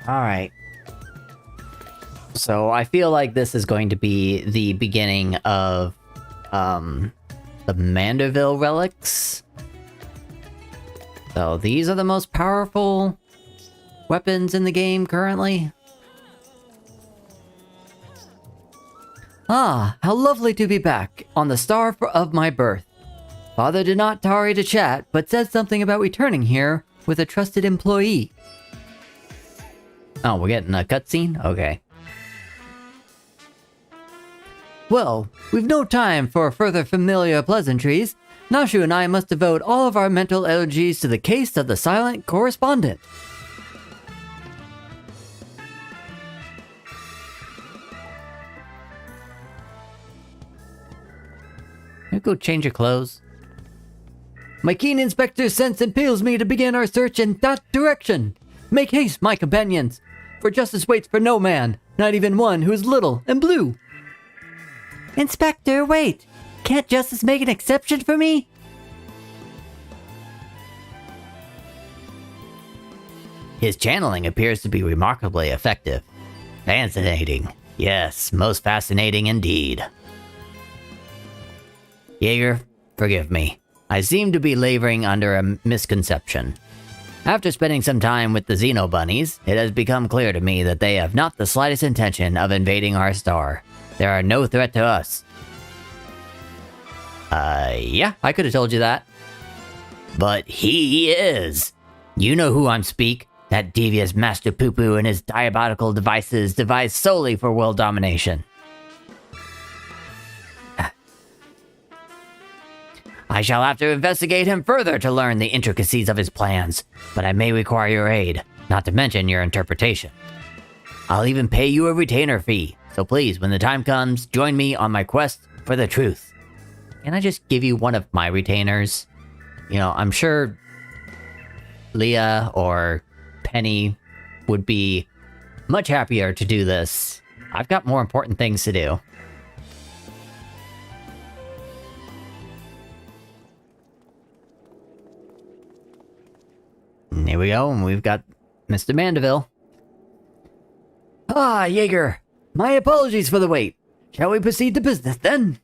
Alright. So I feel like this is going to be the beginning of the Mandeville relics. So these are the most powerful weapons in the game currently. Ah, how lovely to be back on the star of my birth. Father did not tarry to chat, but said something about returning here with a trusted employee. Oh, we're getting a cutscene? Okay. Well, we've no time for further familiar pleasantries. Nashu and I must devote all of our mental energies to the case of the silent correspondent. You go change your clothes. My keen inspector sense impels me to begin our search in that direction. Make haste, my companions, for justice waits for no man, not even one who is little and blue. Inspector, wait! Can't justice make an exception for me? His channeling appears to be remarkably effective. Fascinating. Yes, most fascinating indeed. Jaeger, forgive me. I seem to be laboring under a misconception. After spending some time with the Xeno Bunnies, it has become clear to me that they have not the slightest intention of invading our star. They are no threat to us. Yeah, I could have told you that. But he is. You know who I'm speak. That devious Master Poo-Poo and his diabolical devices devised solely for world domination. I shall have to investigate him further to learn the intricacies of his plans, but I may require your aid, not to mention your interpretation. I'll even pay you a retainer fee, so please, when the time comes, join me on my quest for the truth. Can I just give you one of my retainers? You know, I'm sure Leah or Penny would be much happier to do this. I've got more important things to do. And here we go, and we've got Mr. Mandeville. Ah, Jaeger! My apologies for the wait. Shall we proceed to business, then?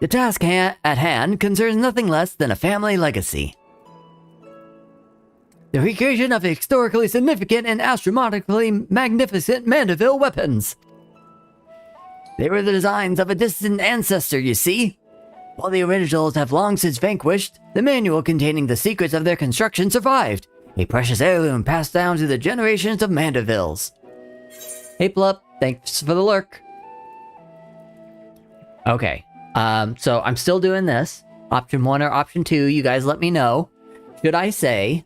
The task at hand concerns nothing less than a family legacy. The recreation of historically significant and astronomically magnificent Mandeville weapons. They were the designs of a distant ancestor, you see. While the originals have long since vanquished, the manual containing the secrets of their construction survived. A precious heirloom passed down through the generations of Mandevilles. Hey Plup, thanks for the lurk. Okay, so I'm still doing this. Option 1 or option 2, you guys let me know. Should I say,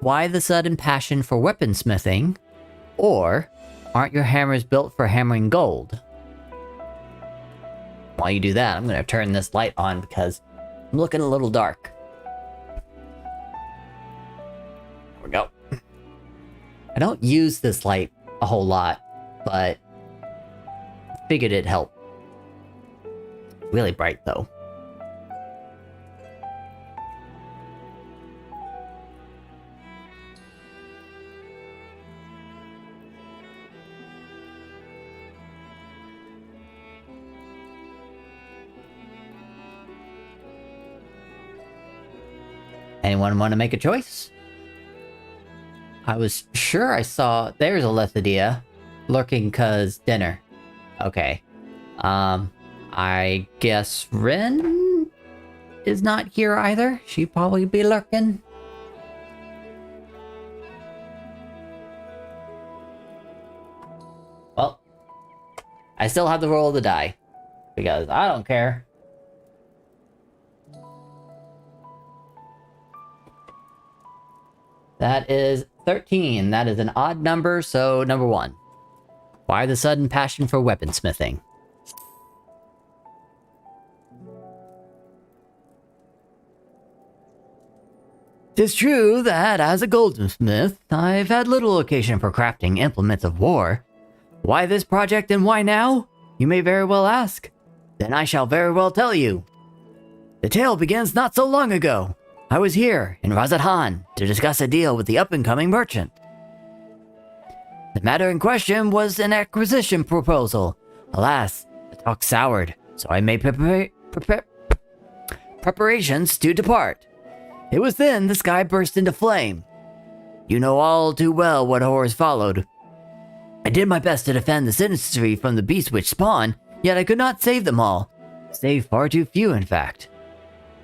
why the sudden passion for weaponsmithing? Or, aren't your hammers built for hammering gold? While you do that, I'm going to turn this light on because I'm looking a little dark. There we go. I don't use this light a whole lot, but figured it'd help. Really bright, though. Anyone want to make a choice? I was sure I saw... There's a Lethidia lurking cause dinner. Okay. I guess Rin is not here either. She'd probably be lurking. Well, I still have to roll the die because I don't care. That is 13. That is an odd number, so number 1. Why the sudden passion for weaponsmithing? Tis true that, as a goldsmith, I've had little occasion for crafting implements of war. Why this project and why now? You may very well ask. Then I shall very well tell you. The tale begins not so long ago. I was here, in Razathan, to discuss a deal with the up-and-coming merchant. The matter in question was an acquisition proposal. Alas, the talk soured, so I made preparations to depart. It was then the sky burst into flame. You know all too well what horrors followed. I did my best to defend the citizenry from the beast which spawned, yet I could not save them all. Save far too few, in fact.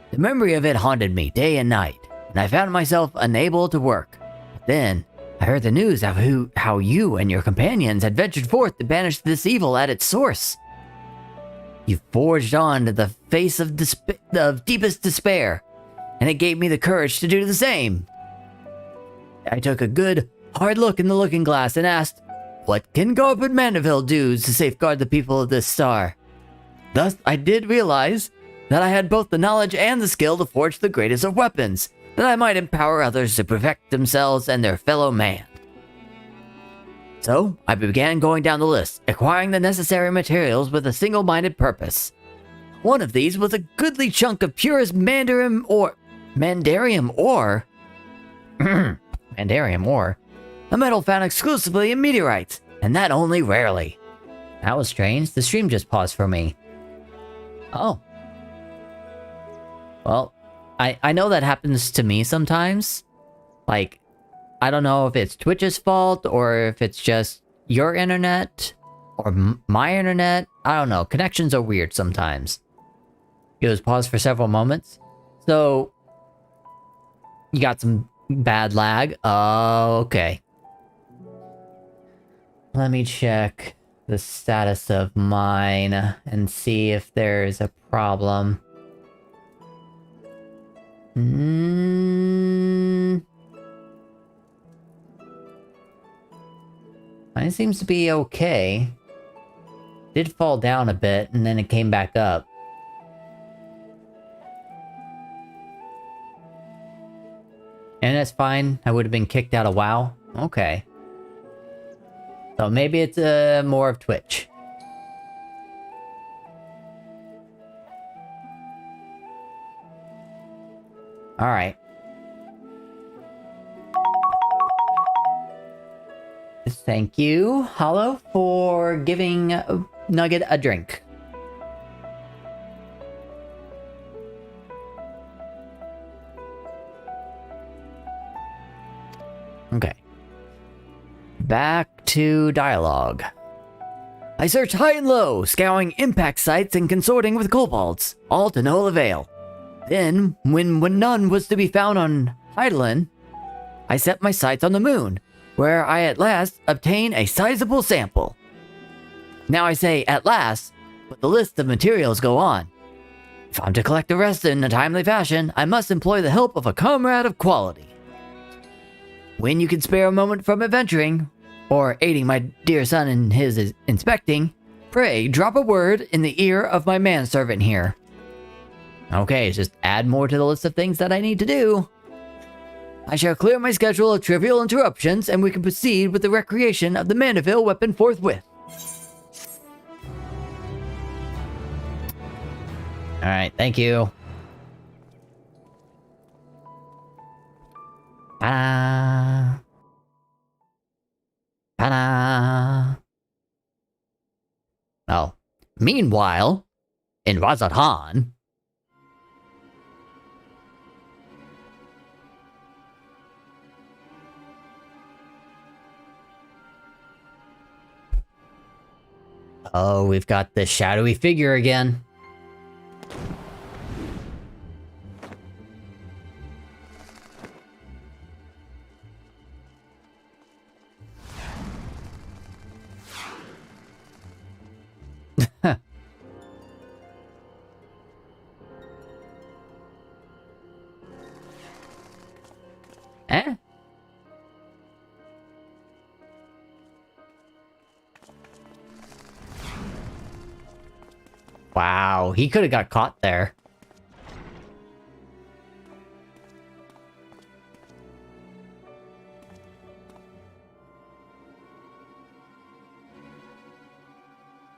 The memory of it haunted me day and night, and I found myself unable to work. But then, I heard the news of how you and your companions had ventured forth to banish this evil at its source. You forged on to the face of deepest despair, and it gave me the courage to do the same. I took a good, hard look in the looking glass and asked, what can Garbage Mandeville do to safeguard the people of this star? Thus, I did realize that I had both the knowledge and the skill to forge the greatest of weapons, that I might empower others to protect themselves and their fellow man. So, I began going down the list, acquiring the necessary materials with a single-minded purpose. One of these was a goodly chunk of purest mandarium ore, a metal found exclusively in meteorites, and that only rarely. That was strange. The stream just paused for me. Oh. Well, I know that happens to me sometimes. Like, I don't know if it's Twitch's fault or if it's just your internet or my internet. I don't know. Connections are weird sometimes. It was paused for several moments. So, you got some bad lag. Oh, okay. Let me check the status of mine and see if there's a problem. Mine seems to be okay. Did fall down a bit and then it came back up. And that's fine. I would have been kicked out of WoW. Okay. So maybe it's more of Twitch. Alright. Thank you, Hollow, for giving Nugget a drink. Okay. Back to dialogue. I searched high and low, scouring impact sites and consorting with kobolds, all to no avail. Then, when none was to be found on Heidelin, I set my sights on the moon, where I at last obtained a sizable sample. Now I say at last, but the list of materials go on. If I'm to collect the rest in a timely fashion, I must employ the help of a comrade of quality. When you can spare a moment from adventuring, or aiding my dear son in his inspecting, pray drop a word in the ear of my manservant here. Okay, just add more to the list of things that I need to do. I shall clear my schedule of trivial interruptions, and we can proceed with the recreation of the Mandeville weapon forthwith. Alright, thank you. Ta-da! Ta-da! Oh. Meanwhile, in Razathan... Oh, we've got the shadowy figure again. Eh? Wow, he could have got caught there.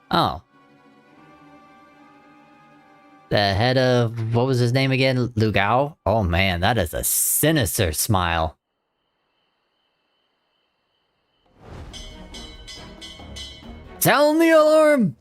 Oh. The head of... what was his name again? Lugao? Oh man, that is a sinister smile. Sound the alarm!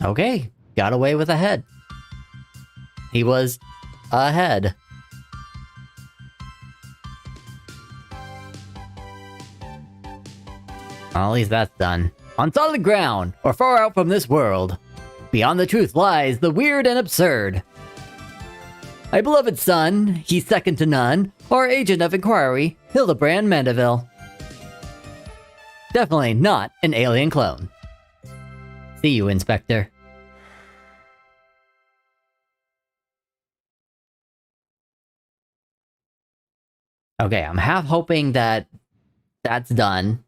Okay, got away with a head. He was ahead. Well, at least that's done. On solid ground, or far out from this world, beyond the truth lies the weird and absurd. My beloved son, he's second to none, our agent of inquiry, Hildebrand Mandeville. Definitely not an alien clone. See you, Inspector. Okay, I'm half hoping that that's done.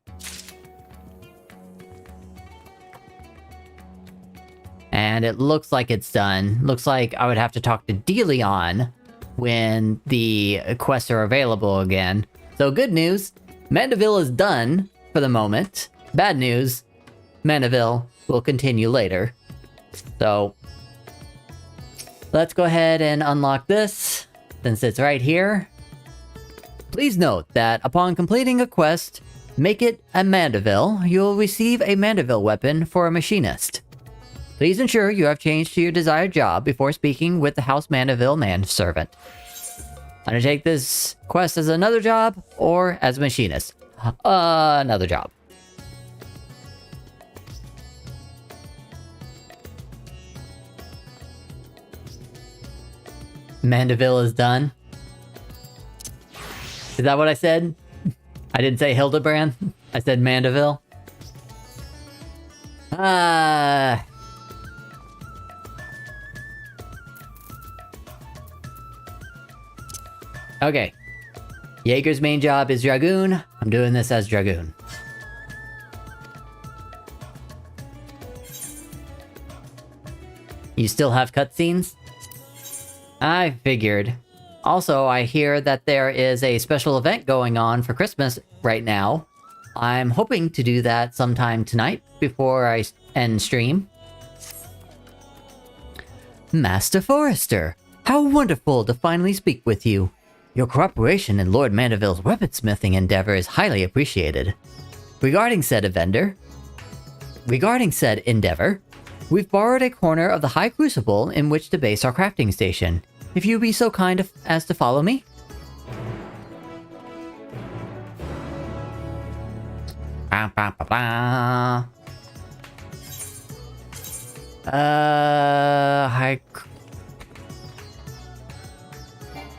And it looks like it's done. Looks like I would have to talk to DeLeon when the quests are available again. So good news, Mandeville is done for the moment. Bad news, Mandeville will continue later. So let's go ahead and unlock this, since it's right here. Please note that upon completing a quest, make it a Mandeville, you'll receive a Mandeville weapon for a machinist. Please ensure you have changed to your desired job before speaking with the House Mandeville manservant. Undertake this quest as another job or as a machinist. Another job. Mandeville is done. Is that what I said? I didn't say Hildebrand. I said Mandeville. Okay. Jaeger's main job is Dragoon. I'm doing this as Dragoon. You still have cutscenes? I figured. Also, I hear that there is a special event going on for Christmas right now. I'm hoping to do that sometime tonight before I end stream. Master Forrester, how wonderful to finally speak with you. Your cooperation in Lord Mandeville's weaponsmithing endeavor is highly appreciated. Regarding said endeavor, we've borrowed a corner of the High Crucible in which to base our crafting station. If you'd be so kind as to follow me?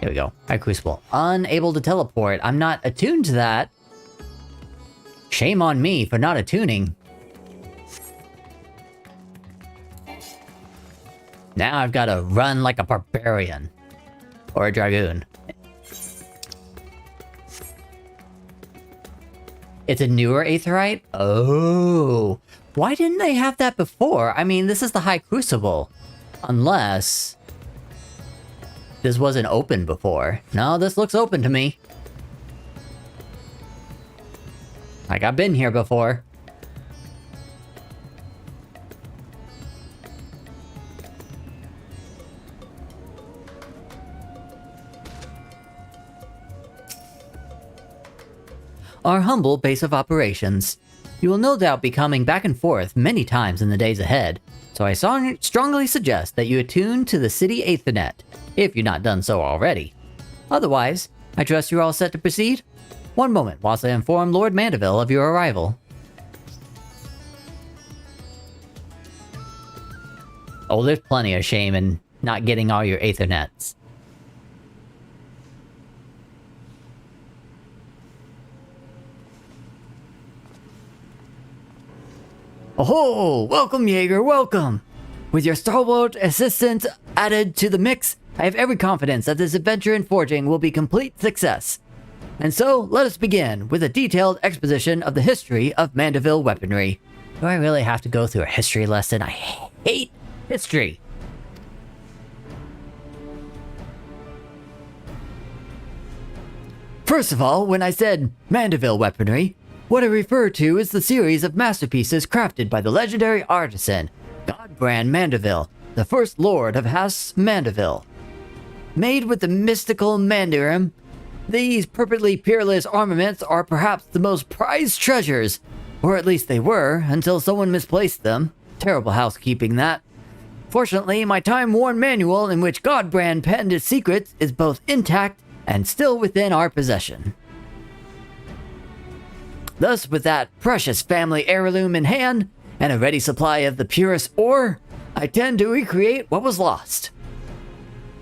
Here we go. High Crucible. Unable to teleport. I'm not attuned to that. Shame on me for not attuning. Now I've got to run like a barbarian. Or a dragoon. It's a newer aetherite? Oh. Why didn't they have that before? I mean, this is the High Crucible. Unless this wasn't open before. No, this looks open to me. Like I've been here before. Our humble base of operations. You will no doubt be coming back and forth many times in the days ahead, so I strongly suggest that you attune to the City Aethernet, if you've not done so already. Otherwise, I trust you're all set to proceed? One moment whilst I inform Lord Mandeville of your arrival. Oh, there's plenty of shame in not getting all your Aethernets. Oh, welcome, Jaeger, welcome! With your stalwart assistant added to the mix, I have every confidence that this adventure in forging will be a complete success. And so, let us begin with a detailed exposition of the history of Mandeville weaponry. Do I really have to go through a history lesson? I hate history! First of all, when I said Mandeville weaponry, what I refer to is the series of masterpieces crafted by the legendary artisan, Hildebrand Mandeville, the first lord of House Mandeville. Made with the mystical Mandarum, these perfectly peerless armaments are perhaps the most prized treasures, or at least they were, until someone misplaced them. Terrible housekeeping, that. Fortunately, my time-worn manual in which Godbrand penned his secrets is both intact and still within our possession. Thus, with that precious family heirloom in hand, and a ready supply of the purest ore, I tend to recreate what was lost.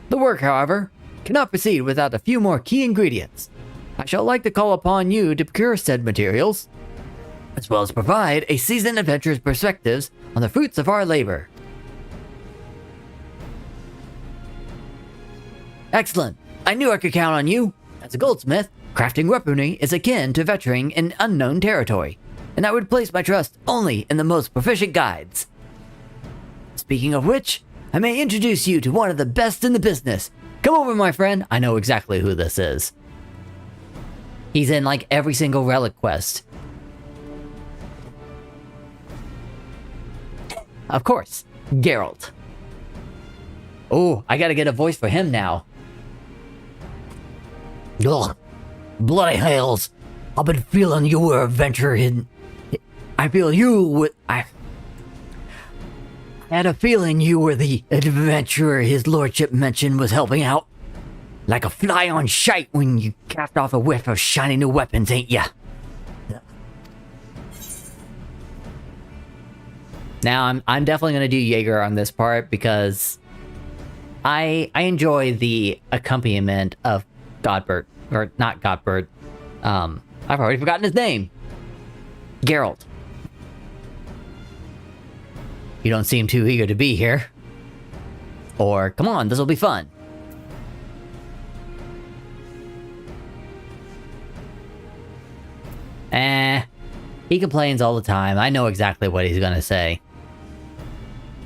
The work, however, cannot proceed without a few more key ingredients. I shall like to call upon you to procure said materials, as well as provide a seasoned adventurer's perspectives on the fruits of our labor. Excellent. I knew I could count on you. As a goldsmith, crafting weaponry is akin to venturing in unknown territory, and I would place my trust only in the most proficient guides. Speaking of which, I may introduce you to one of the best in the business. Come over, my friend. I know exactly who this is. He's in like every single relic quest. Of course, Geralt. Oh, I gotta get a voice for him now. Ugh, bloody hells. I've been feeling you were a adventurer hidden. I feel you would. I had a feeling you were the adventurer his lordship mentioned was helping out. Like a fly on shite when you cast off a whiff of shiny new weapons, ain't ya? Now, I'm definitely gonna do Jaeger on this part because I enjoy the accompaniment of Godbert, or not Godbert. I've already forgotten his name. Geralt. You don't seem too eager to be here. Or, come on, this'll be fun. He complains all the time. I know exactly what he's gonna say.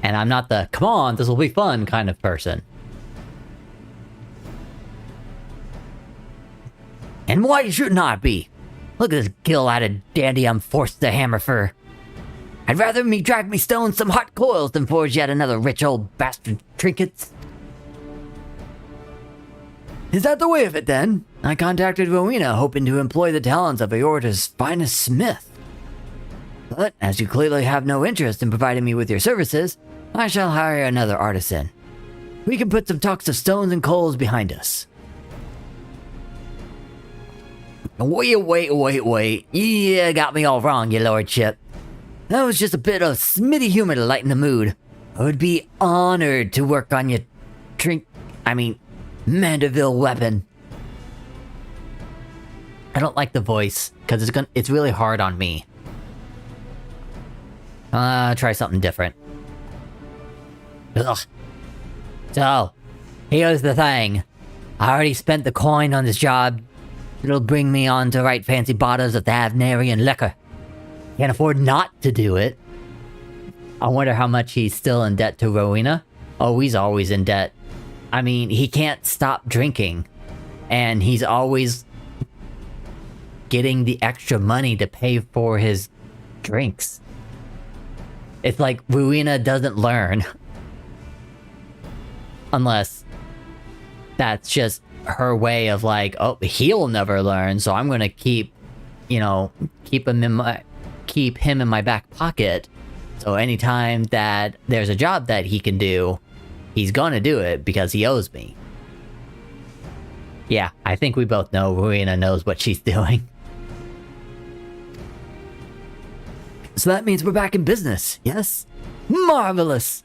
And I'm not the, come on, this'll be fun kind of person. And why shouldn't I be? Look at this gill-hatted dandy I'm forced to hammer for. I'd rather me drag me stones some hot coils than forge yet another rich old bastard trinkets. Is that the way of it then? I contacted Rowena hoping to employ the talents of Aorta's finest smith. But as you clearly have no interest in providing me with your services, I shall hire another artisan. We can put some tucks of stones and coals behind us. Wait. You got me all wrong, your lordship. That was just a bit of smitty humor to lighten the mood. I would be honored to work on your Mandeville weapon. I don't like the voice, because it's really hard on me. Try something different. Ugh. So, here's the thing. I already spent the coin on this job. It'll bring me on to write fancy bottles of the Havnarian liquor. Can't afford not to do it. I wonder how much he's still in debt to Rowena. Oh, he's always in debt. I mean, he can't stop drinking. And he's always getting the extra money to pay for his drinks. It's like Rowena doesn't learn. Unless that's just her way of like, oh, he'll never learn, so I'm gonna keep him in my back pocket. So anytime that there's a job that he can do, he's gonna do it because he owes me. Yeah, I think we both know Rowena knows what she's doing. So that means we're back in business, yes? Marvelous!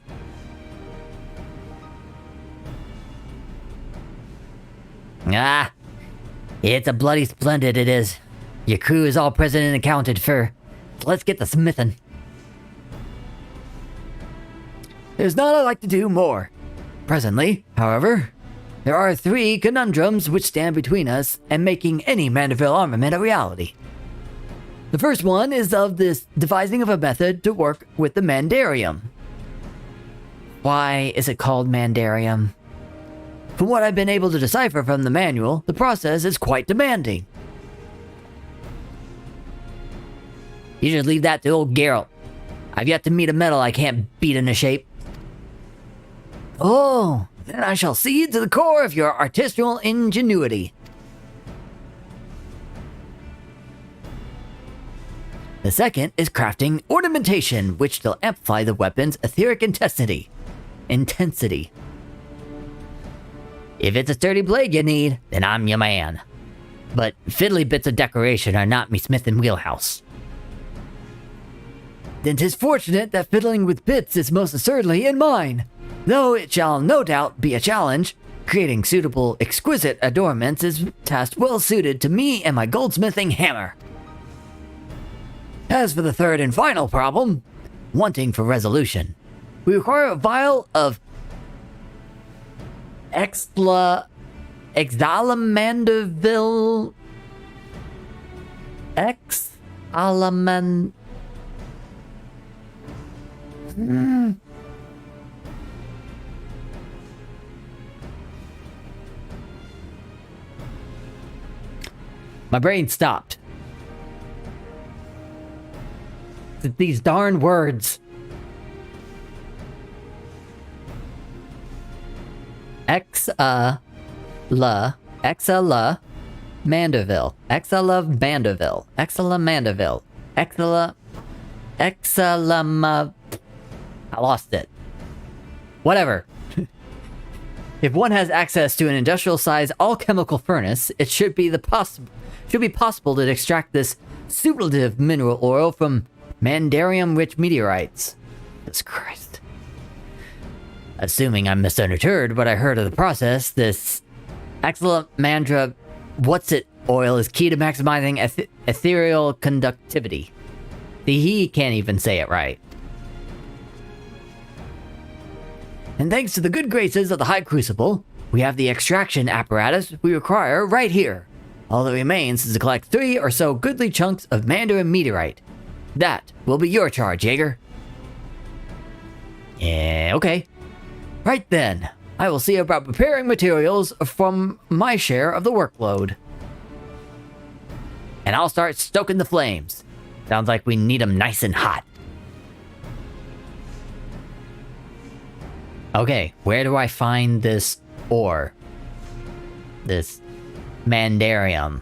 Ah, it's a bloody splendid it is. Your crew is all present and accounted for. Let's get the smithing. There's not I like to do more. Presently, however, there are 3 conundrums which stand between us and making any Mandeville armament a reality. The first one is of this devising of a method to work with the Mandarium. Why is it called Mandarium? From what I've been able to decipher from the manual, the process is quite demanding. You should leave that to old Geralt. I've yet to meet a metal I can't beat into shape. Oh, then I shall see to the core of your artisanal ingenuity. The second is crafting ornamentation, which will amplify the weapon's etheric intensity. If it's a sturdy blade you need, then I'm your man. But fiddly bits of decoration are not me smith and wheelhouse. Then 'tis fortunate that fiddling with bits is most assuredly in mine, though it shall no doubt be a challenge. Creating suitable, exquisite adornments is a task well suited to me and my goldsmithing hammer. As for the third and final problem, wanting for resolution, we require a vial of Exalamandaville. My brain stopped. These darn words. Exala Mandeville. I lost it. Whatever. If one has access to an industrial-sized all-chemical furnace, it should be possible to extract this superlative mineral oil from mandarium-rich meteorites. Jesus Christ. Assuming I misunderstood what I heard of the process, this Exalamandra oil is key to maximizing ethereal conductivity. He can't even say it right. And thanks to the good graces of the High Crucible, we have the extraction apparatus we require right here. All that remains is to collect 3 or so goodly chunks of Mandarin meteorite. That will be your charge, Jaeger. Yeah, okay. Right then, I will see about preparing materials from my share of the workload. And I'll start stoking the flames. Sounds like we need them nice and hot. Okay, where do I find this ore? This mandarium.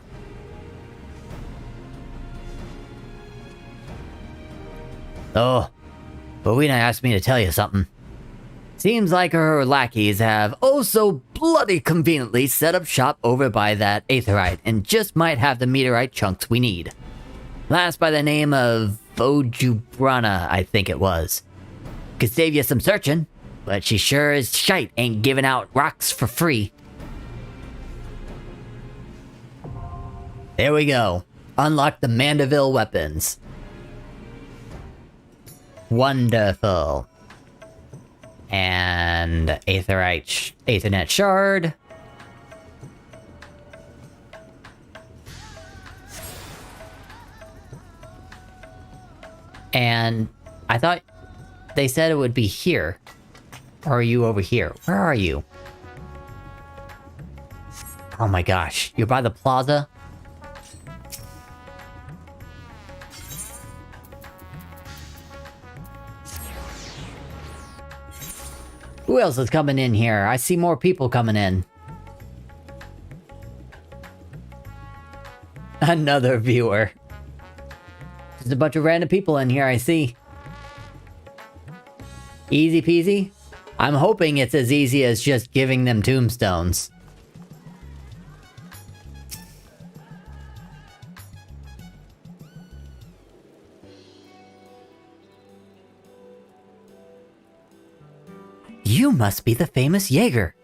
Oh, Rowena asked me to tell you something. Seems like her lackeys have oh so bloody conveniently set up shop over by that aetherite and just might have the meteorite chunks we need. Last by the name of Vojubrana, I think it was. Could save you some searching, but she sure as shite ain't giving out rocks for free. There we go. Unlock the Mandeville weapons. Wonderful. And Aethernet shard. And I thought they said it would be here. Or are you over here? Where are you? Oh my gosh, you're by the plaza? Who else is coming in here? I see more people coming in. Another viewer. Just a bunch of random people in here, I see. Easy peasy? I'm hoping it's as easy as just giving them tombstones. You must be the famous Jaeger.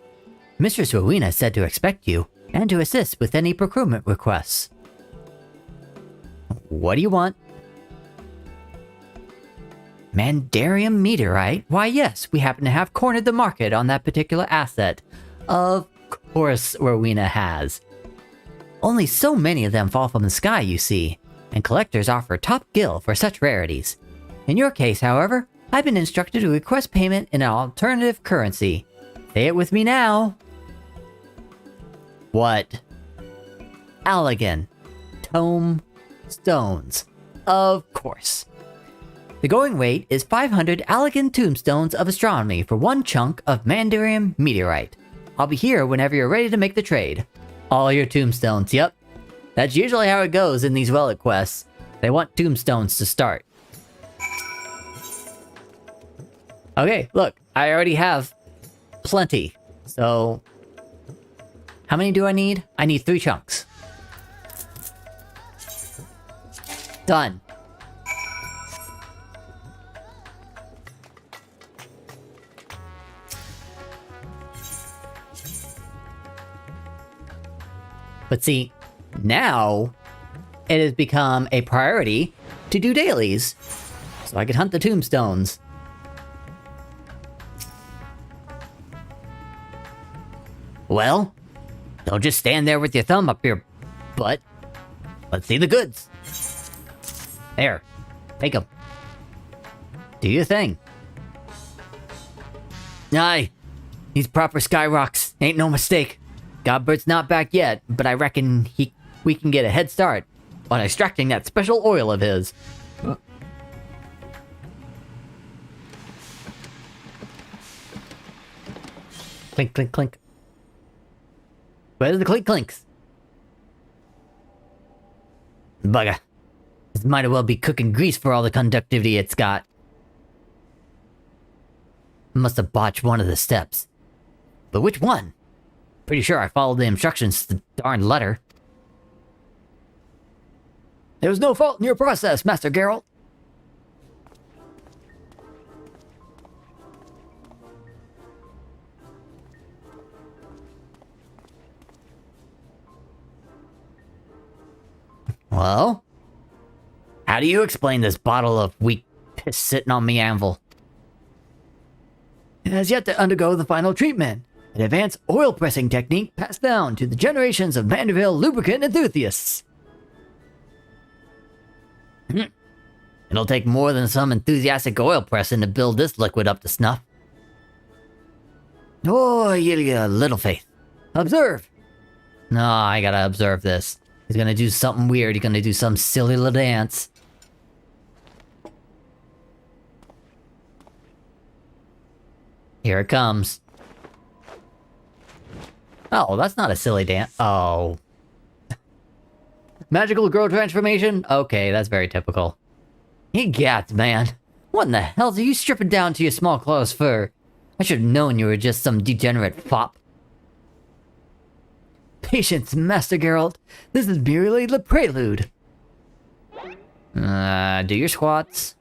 Mistress Rowena said to expect you, and to assist with any procurement requests. What do you want? Mandarium meteorite? Why yes, we happen to have cornered the market on that particular asset. Of course Rowena has. Only so many of them fall from the sky, you see, and collectors offer top gill for such rarities. In your case, however, I've been instructed to request payment in an alternative currency. Say it with me now. What? Allegan. Tome stones. Of course. The going rate is 500 elegant tombstones of astronomy for one chunk of Mandarium meteorite. I'll be here whenever you're ready to make the trade. All your tombstones, yep. That's usually how it goes in these relic quests. They want tombstones to start. Okay, look, I already have plenty. So, how many do I need? I need 3 chunks. Done. But see, now it has become a priority to do dailies, so I can hunt the tombstones. Well, don't just stand there with your thumb up your butt. Let's see the goods. There, take them. Do your thing. Aye, these proper sky rocks, ain't no mistake. Godbird's not back yet, but I reckon we can get a head start on extracting that special oil of his. Clink, clink, clink. Where's the clink clinks? Bugger. This might as well be cooking grease for all the conductivity it's got. Must have botched one of the steps. But which one? Pretty sure I followed the instructions to the darn letter. There was no fault in your process, Master Geralt. Well, how do you explain this bottle of weak piss sitting on me anvil? It has yet to undergo the final treatment. An advanced oil pressing technique passed down to the generations of Manderville lubricant enthusiasts. It'll take more than some enthusiastic oil pressing to build this liquid up to snuff. Oh, you little faith. Observe! No, I gotta observe this. He's gonna do something weird. He's gonna do some silly little dance. Here it comes. Oh, that's not a silly dance. Oh. Magical girl transformation? Okay, that's very typical. Egad, man. What in the hell are you stripping down to your small clothes for? I should have known you were just some degenerate fop. Patience, Master Geralt. This is merely the prelude. Do your squats.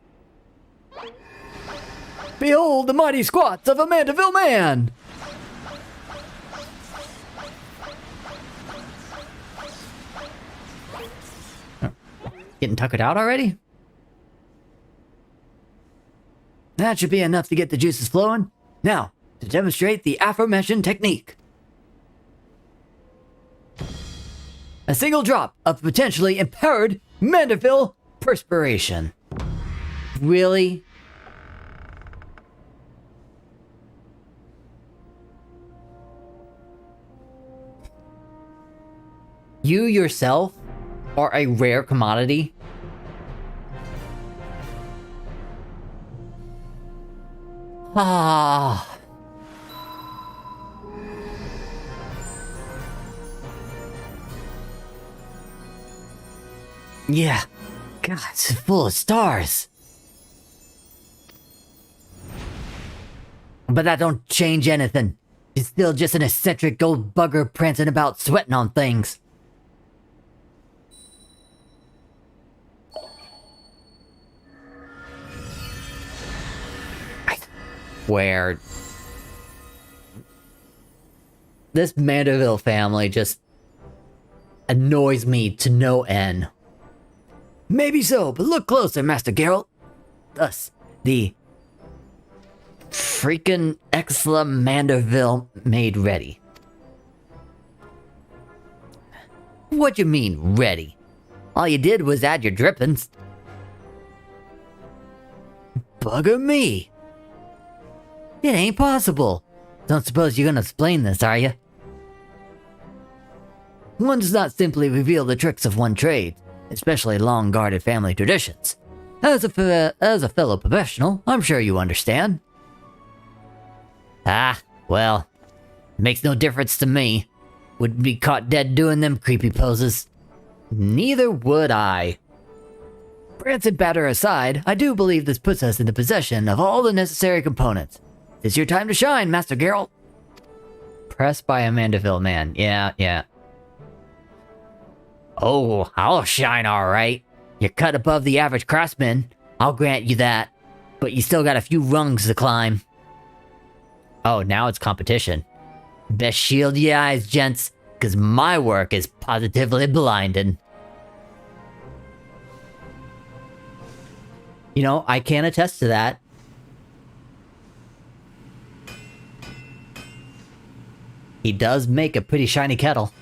Behold the mighty squats of a Mandeville man! Getting tuckered out already? That should be enough to get the juices flowing. Now, to demonstrate the aforementioned technique. A single drop of potentially empowered Mandeville perspiration. Really? You yourself are a rare commodity. Ah. Yeah. God, it's full of stars. But that don't change anything. He's still just an eccentric gold bugger prancing about sweating on things. Where this Mandeville family just annoys me to no end. Maybe so, but look closer, Master Geralt. Thus, the freaking Exla Mandeville made ready. What you mean, ready? All you did was add your drippings. Bugger me. It ain't possible. Don't suppose you're gonna explain this, are you? One does not simply reveal the tricks of one trade. especially long-guarded family traditions. As a fellow professional, I'm sure you understand. Ah, well, it makes no difference to me. Wouldn't be caught dead doing them creepy poses. Neither would I. Rancid batter aside, I do believe this puts us in the possession of all the necessary components. It's your time to shine, Master Geralt. Pressed by a Mandeville man. Yeah. Oh, I'll shine alright. You're cut above the average craftsman. I'll grant you that. But you still got a few rungs to climb. Oh, now it's competition. Best shield your eyes, gents, because my work is positively blinding. You know, I can attest to that. He does make a pretty shiny kettle.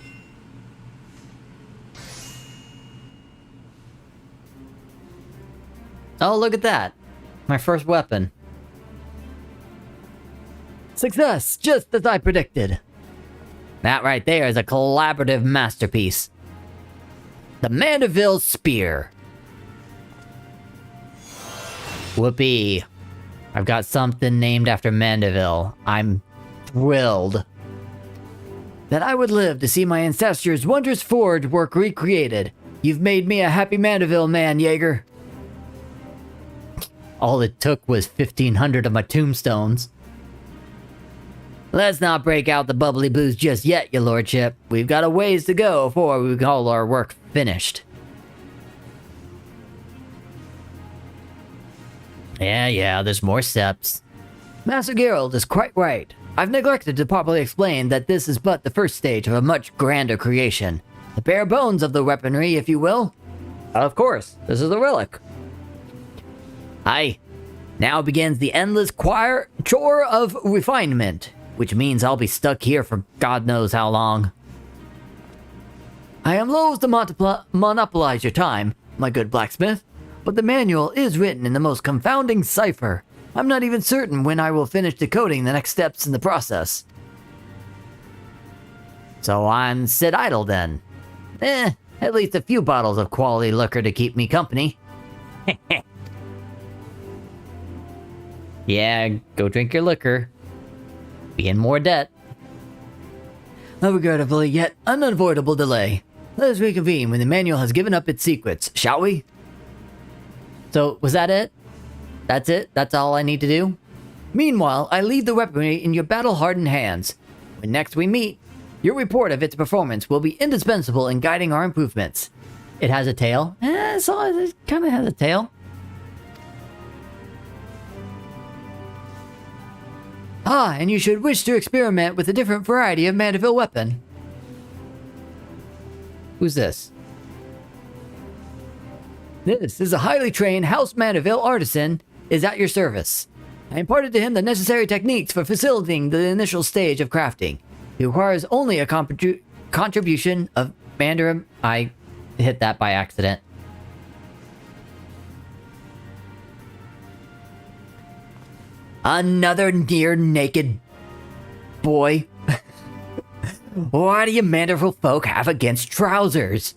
Oh, look at that. My first weapon. Success, just as I predicted. That right there is a collaborative masterpiece. The Mandeville Spear. Whoopee. I've got something named after Mandeville. I'm thrilled that I would live to see my ancestors' wondrous forge work recreated. You've made me a happy Mandeville man, Jaeger. All it took was 1,500 of my tombstones. Let's not break out the bubbly booze just yet, your lordship. We've got a ways to go before we call our work finished. Yeah, there's more steps. Master Geralt is quite right. I've neglected to properly explain that this is but the first stage of a much grander creation. The bare bones of the weaponry, if you will. Of course, this is a relic. Aye. Now begins the endless chore of refinement, which means I'll be stuck here for God knows how long. I am loath to monopolize your time, my good blacksmith, but the manual is written in the most confounding cipher. I'm not even certain when I will finish decoding the next steps in the process. So I'm sit idle then. At least a few bottles of quality liquor to keep me company. Yeah, go drink your liquor. Be in more debt. A regrettably yet unavoidable delay. Let us reconvene when the manual has given up its secrets, shall we? So, was that it? That's it? That's all I need to do? Meanwhile, I leave the weaponry in your battle-hardened hands. When next we meet, your report of its performance will be indispensable in guiding our improvements. It has a tail? It kind of has a tail. Ah, and you should wish to experiment with a different variety of Mandeville weapon. Who's this? This is a highly trained House Mandeville artisan is at your service. I imparted to him the necessary techniques for facilitating the initial stage of crafting. He requires only a contribution of Mandarin. I hit that by accident. Another near-naked boy. What do you Mandeville folk have against trousers?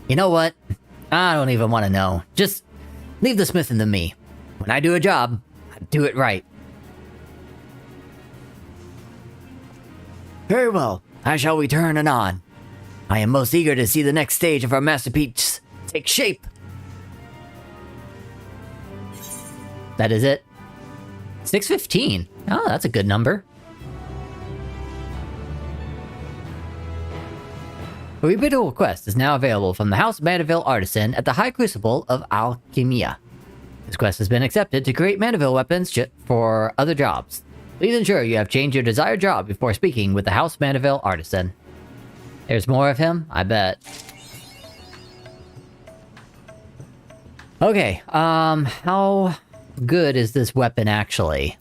You know what? I don't even want to know. Just leave the smithing to me. When I do a job, I do it right. Very well. I shall return anon. I am most eager to see the next stage of our masterpiece take shape. That is it. 6:15. Oh, that's a good number. A repeatable quest is now available from the House Mandeville Artisan at the High Crucible of Alchemia. This quest has been accepted to create Mandeville weapons for other jobs. Please ensure you have changed your desired job before speaking with the House Mandeville Artisan. There's more of him? I bet. Okay, how good is this weapon actually?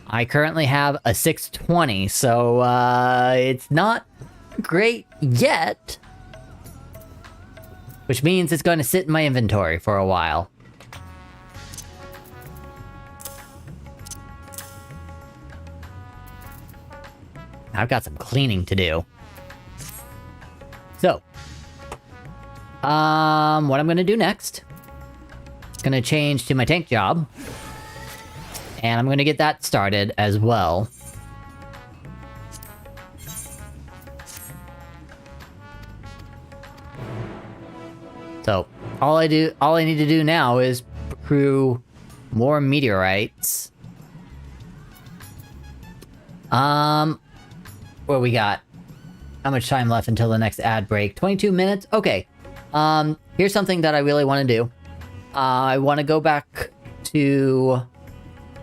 I currently have a 620, so, it's not great yet. Which means it's going to sit in my inventory for a while. I've got some cleaning to do. So, what I'm gonna do next, gonna change to my tank job. And I'm gonna get that started as well. So, all I need to do now is accrue more meteorites. What we got? How much time left until the next ad break? 22 minutes? Okay. Here's something that I really want to do. I want to go back to,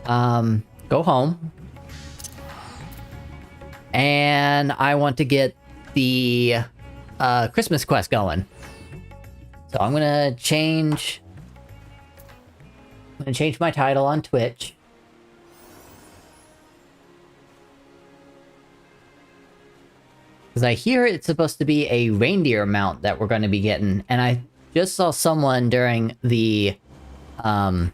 go home. And I want to get the, Christmas quest going. So I'm gonna change my title on Twitch. Because I hear it's supposed to be a reindeer mount that we're going to be getting. And I just saw someone during the idle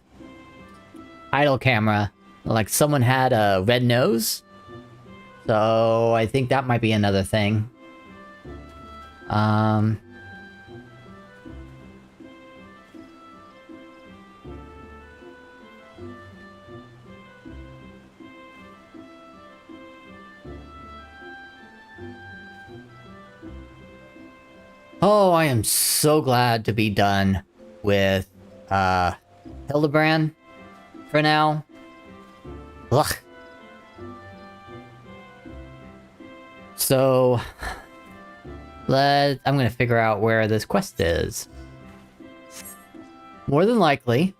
camera, like someone had a red nose. So I think that might be another thing. Oh, I am so glad to be done with, Hildebrand for now. Ugh. So, I'm gonna figure out where this quest is. More than likely,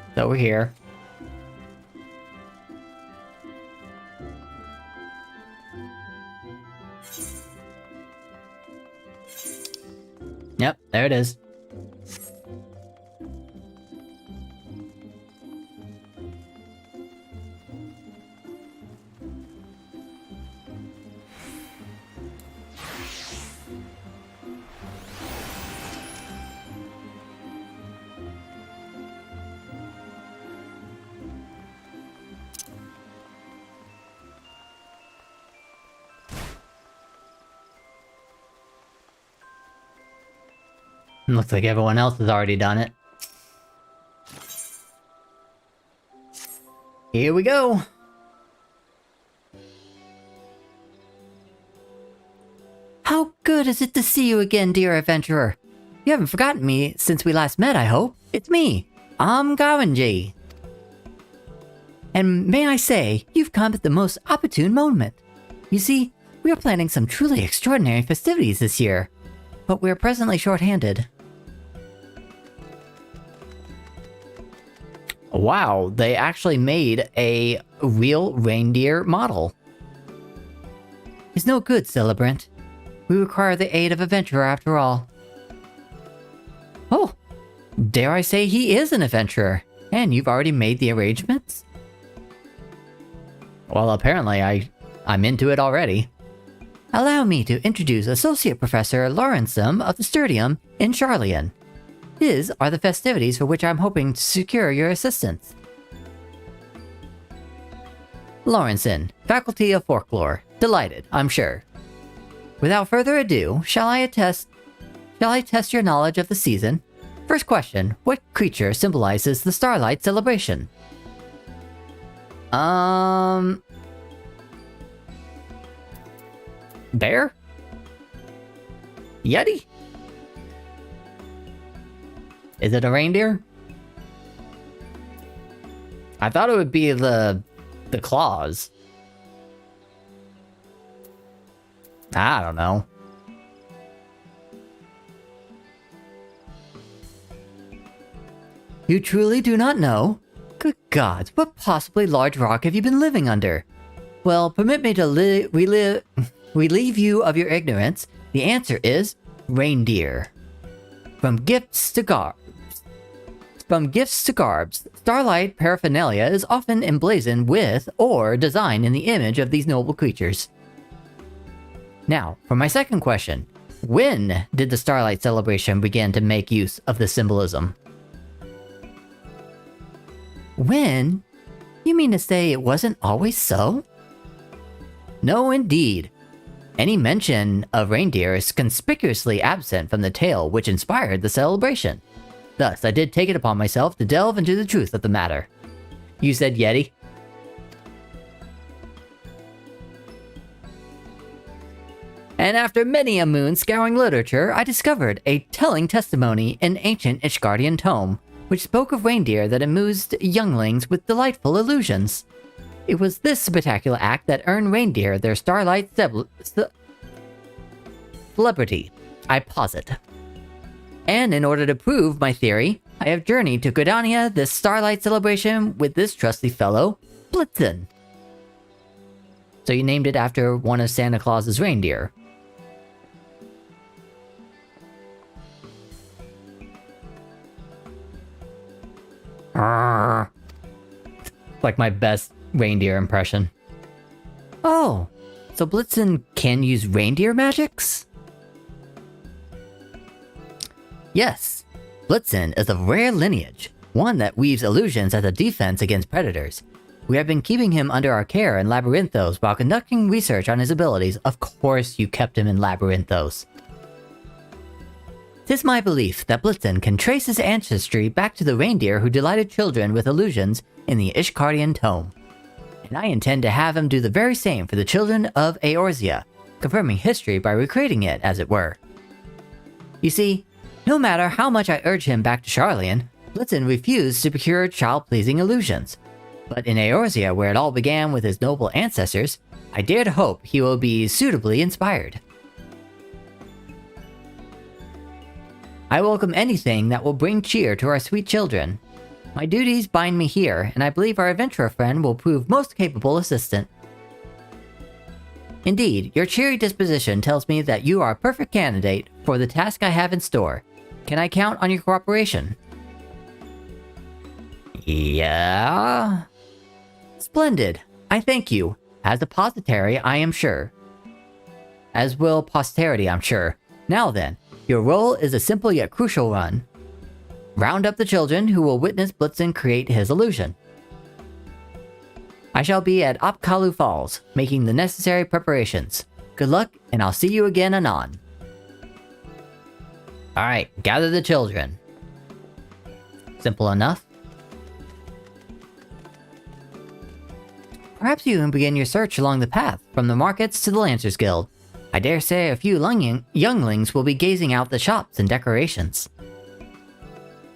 it's over here. Yep, there it is. Looks like everyone else has already done it. Here we go! How good is it to see you again, dear adventurer? You haven't forgotten me since we last met, I hope. It's me, I'm Gawanji. And may I say, you've come at the most opportune moment. You see, we are planning some truly extraordinary festivities this year, but we're presently short-handed. Wow, they actually made a real reindeer model. It's no good, Celebrant. We require the aid of adventurer after all. Oh, dare I say he is an adventurer, and you've already made the arrangements? Well, apparently I'm into it already. Allow me to introduce Associate Professor Lawrenson of the Sturdium in Charlian. His are the festivities for which I'm hoping to secure your assistance. Lawrenson, Faculty of Folklore. Delighted, I'm sure. Without further ado, shall I test your knowledge of the season? First question, what creature symbolizes the Starlight celebration? Bear? Yeti? Is it a reindeer? I thought it would be the claws. I don't know. You truly do not know? Good gods, what possibly large rock have you been living under? Well, permit me to relieve you of your ignorance. The answer is reindeer. From gifts to garbs, Starlight paraphernalia is often emblazoned with or designed in the image of these noble creatures. Now, for my second question. When did the Starlight celebration begin to make use of this symbolism? When? You mean to say it wasn't always so? No, indeed. Any mention of reindeer is conspicuously absent from the tale which inspired the celebration. Thus, I did take it upon myself to delve into the truth of the matter. You said Yeti? And after many a moon scouring literature, I discovered a telling testimony in ancient Ishgardian tome, which spoke of reindeer that amused younglings with delightful illusions. It was this spectacular act that earned reindeer their starlight celebrity, I posit. And in order to prove my theory, I have journeyed to Gridania this starlight celebration with this trusty fellow, Blitzen. So you named it after one of Santa Claus's reindeer. Like my best reindeer impression. Oh, so Blitzen can use reindeer magics? Yes, Blitzen is of rare lineage, one that weaves illusions as a defense against predators. We have been keeping him under our care in Labyrinthos while conducting research on his abilities. Of course you kept him in Labyrinthos. 'Tis my belief that Blitzen can trace his ancestry back to the reindeer who delighted children with illusions in the Ishgardian tome. And I intend to have him do the very same for the children of Eorzea, confirming history by recreating it, as it were. You see, no matter how much I urge him back to Sharlayan, Blitzen refused to procure child-pleasing illusions. But in Eorzea, where it all began with his noble ancestors, I dare to hope he will be suitably inspired. I welcome anything that will bring cheer to our sweet children. My duties bind me here, and I believe our adventurer friend will prove most capable assistant. Indeed, your cheery disposition tells me that you are a perfect candidate for the task I have in store. Can I count on your cooperation? Yeah? Splendid. I thank you. As a depositary, I am sure. As will posterity, I'm sure. Now then, your role is a simple yet crucial one. Round up the children who will witness Blitzen create his illusion. I shall be at Opkalu Falls, making the necessary preparations. Good luck, and I'll see you again anon. Alright, gather the children. Simple enough. Perhaps you can begin your search along the path, from the markets to the Lancers Guild. I dare say a few younglings will be gazing out the shops and decorations.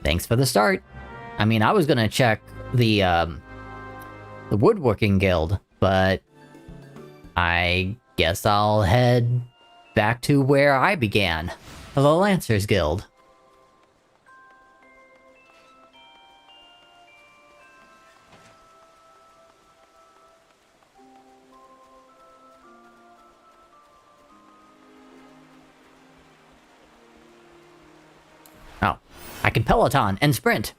Thanks for the start. I mean, I was gonna check the Woodworking Guild, but I guess I'll head back to where I began, the Lancers Guild. Oh, I can Peloton and sprint.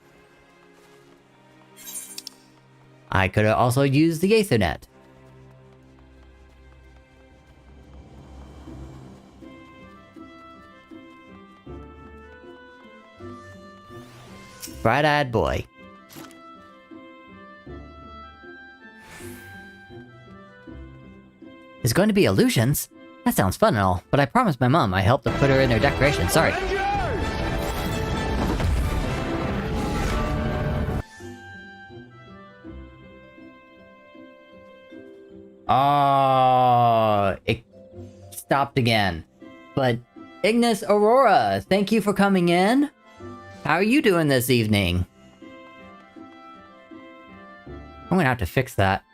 I could also use the Aethernet. Bright-eyed boy. It's going to be illusions? That sounds fun and all, but I promised my mom I helped to put her in her decoration, sorry. Oh, it stopped again. But Ignis Aurora, thank you for coming in. How are you doing this evening? I'm gonna have to fix that.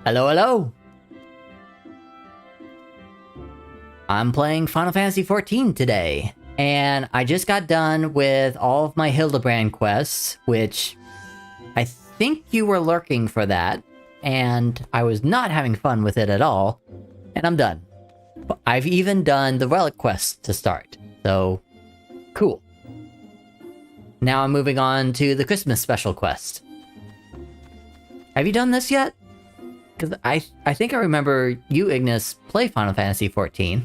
Hello, hello. I'm playing Final Fantasy XIV today, and I just got done with all of my Hildebrand quests, which I think you were lurking for that. And I was not having fun with it at all, and I'm done. I've even done the relic quest to start, so cool. Now I'm moving on to the Christmas special quest. Have you done this yet? Because I think I remember you, Ignis, play Final Fantasy XIV.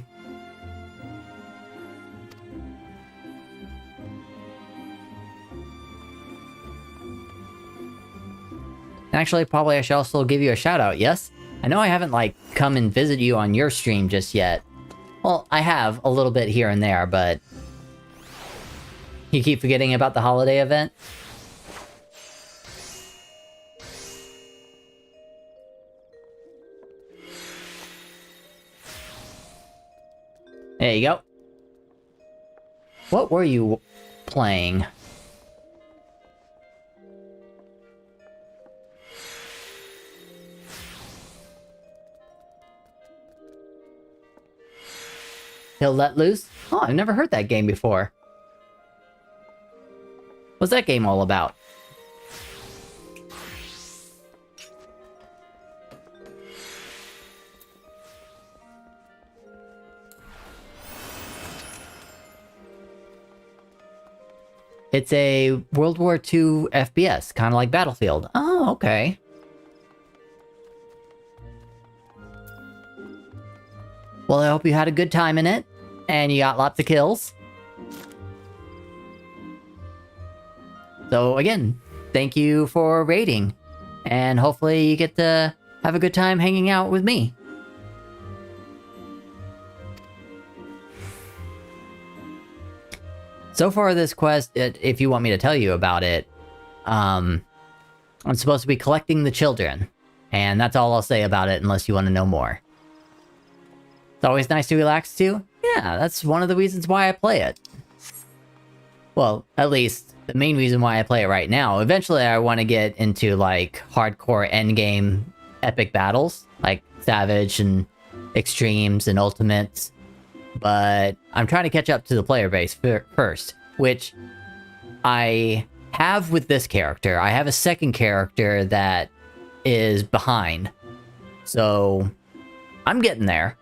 Actually, probably I should also give you a shout out, yes? I know I haven't, like, come and visit you on your stream just yet. Well, I have, a little bit here and there, but... You keep forgetting about the holiday event? There you go. What were you playing? He'll Let Loose? Oh, I've never heard that game before. What's that game all about? It's a World War II FPS, kind of like Battlefield. Oh, okay. Well, I hope you had a good time in it, and you got lots of kills. So again, thank you for raiding, and hopefully you get to have a good time hanging out with me. So far this quest, if you want me to tell you about it, I'm supposed to be collecting the children, and that's all I'll say about it unless you want to know more. It's always nice to relax too. Yeah, that's one of the reasons why I play it. Well, at least the main reason why I play it right now. Eventually I want to get into like hardcore endgame epic battles, like Savage and Extremes and Ultimates. But I'm trying to catch up to the player base first, which I have with this character. I have a second character that is behind. So I'm getting there.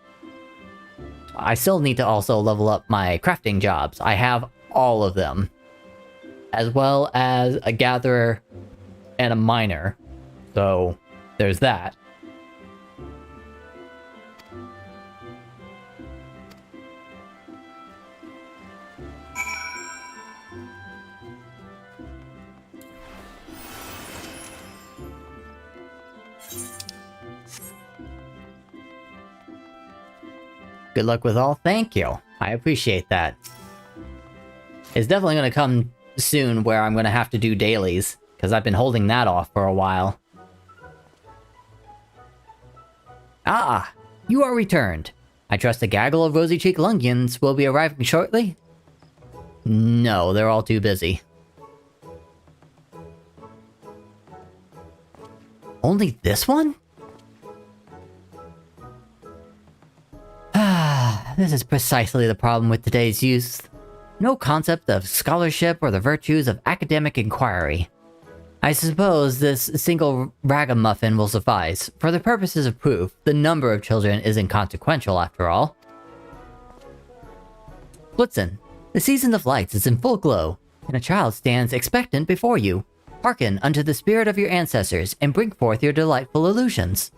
I still need to also level up my crafting jobs. I have all of them. As well as a gatherer and a miner. So there's that. Good luck with all. Thank you. I appreciate that. It's definitely going to come soon where I'm going to have to do dailies, because I've been holding that off for a while. Ah, you are returned. I trust a gaggle of rosy-cheeked Lungians will be arriving shortly? No, they're all too busy. Only this one? This is precisely the problem with today's youth. No concept of scholarship or the virtues of academic inquiry. I suppose this single ragamuffin will suffice. For the purposes of proof, the number of children is inconsequential after all. Blitzen, the season of lights is in full glow, and a child stands expectant before you. Hearken unto the spirit of your ancestors, and bring forth your delightful illusions.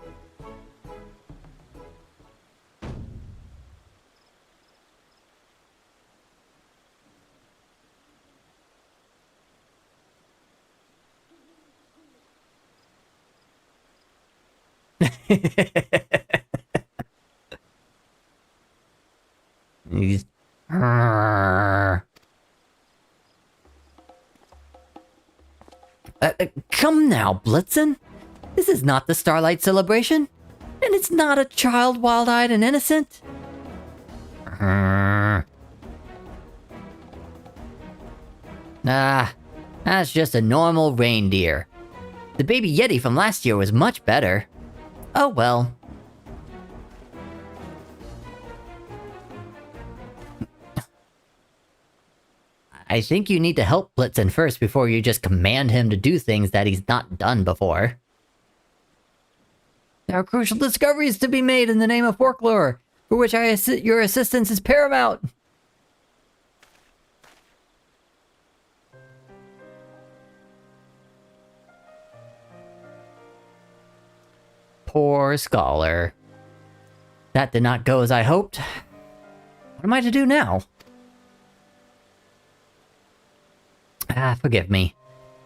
Come now, Blitzen. This is not the Starlight Celebration, and it's not a child wild-eyed and innocent. That's just a normal reindeer. The baby Yeti from last year was much better. Oh well. I think you need to help Blitzen first before you just command him to do things that he's not done before. There are crucial discoveries to be made in the name of folklore, for which your assistance is paramount. Poor scholar. That did not go as I hoped. What am I to do now? Forgive me,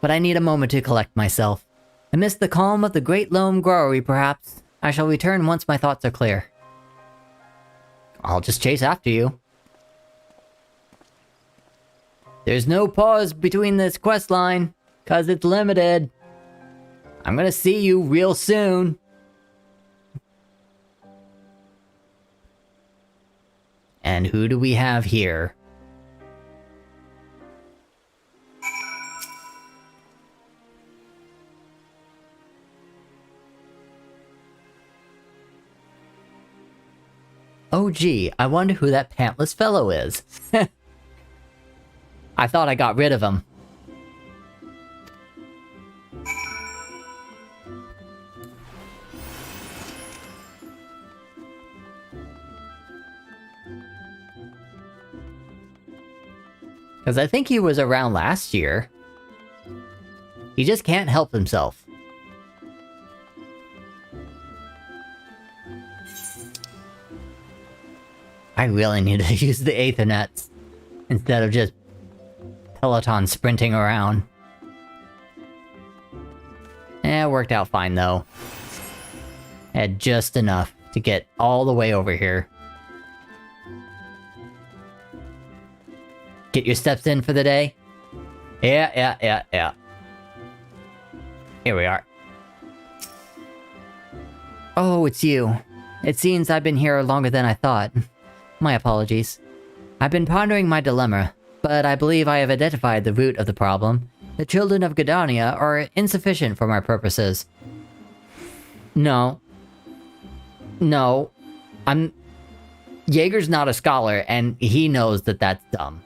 but I need a moment to collect myself. Amidst the calm of the Great Loam Growlery, perhaps. I shall return once my thoughts are clear. I'll just chase after you. There's no pause between this quest line, 'cause it's limited. I'm gonna see you real soon. And who do we have here? Oh gee, I wonder who that pantless fellow is. I thought I got rid of him. Because I think he was around last year. He just can't help himself. I really need to use the Aether nets instead of just Peloton sprinting around. It worked out fine though. Had just enough to get all the way over here. Get your steps in for the day? Yeah. Here we are. Oh, it's you. It seems I've been here longer than I thought. My apologies. I've been pondering my dilemma, but I believe I have identified the root of the problem. The children of Gardania are insufficient for my purposes. No. Jaeger's not a scholar, and he knows that that's dumb.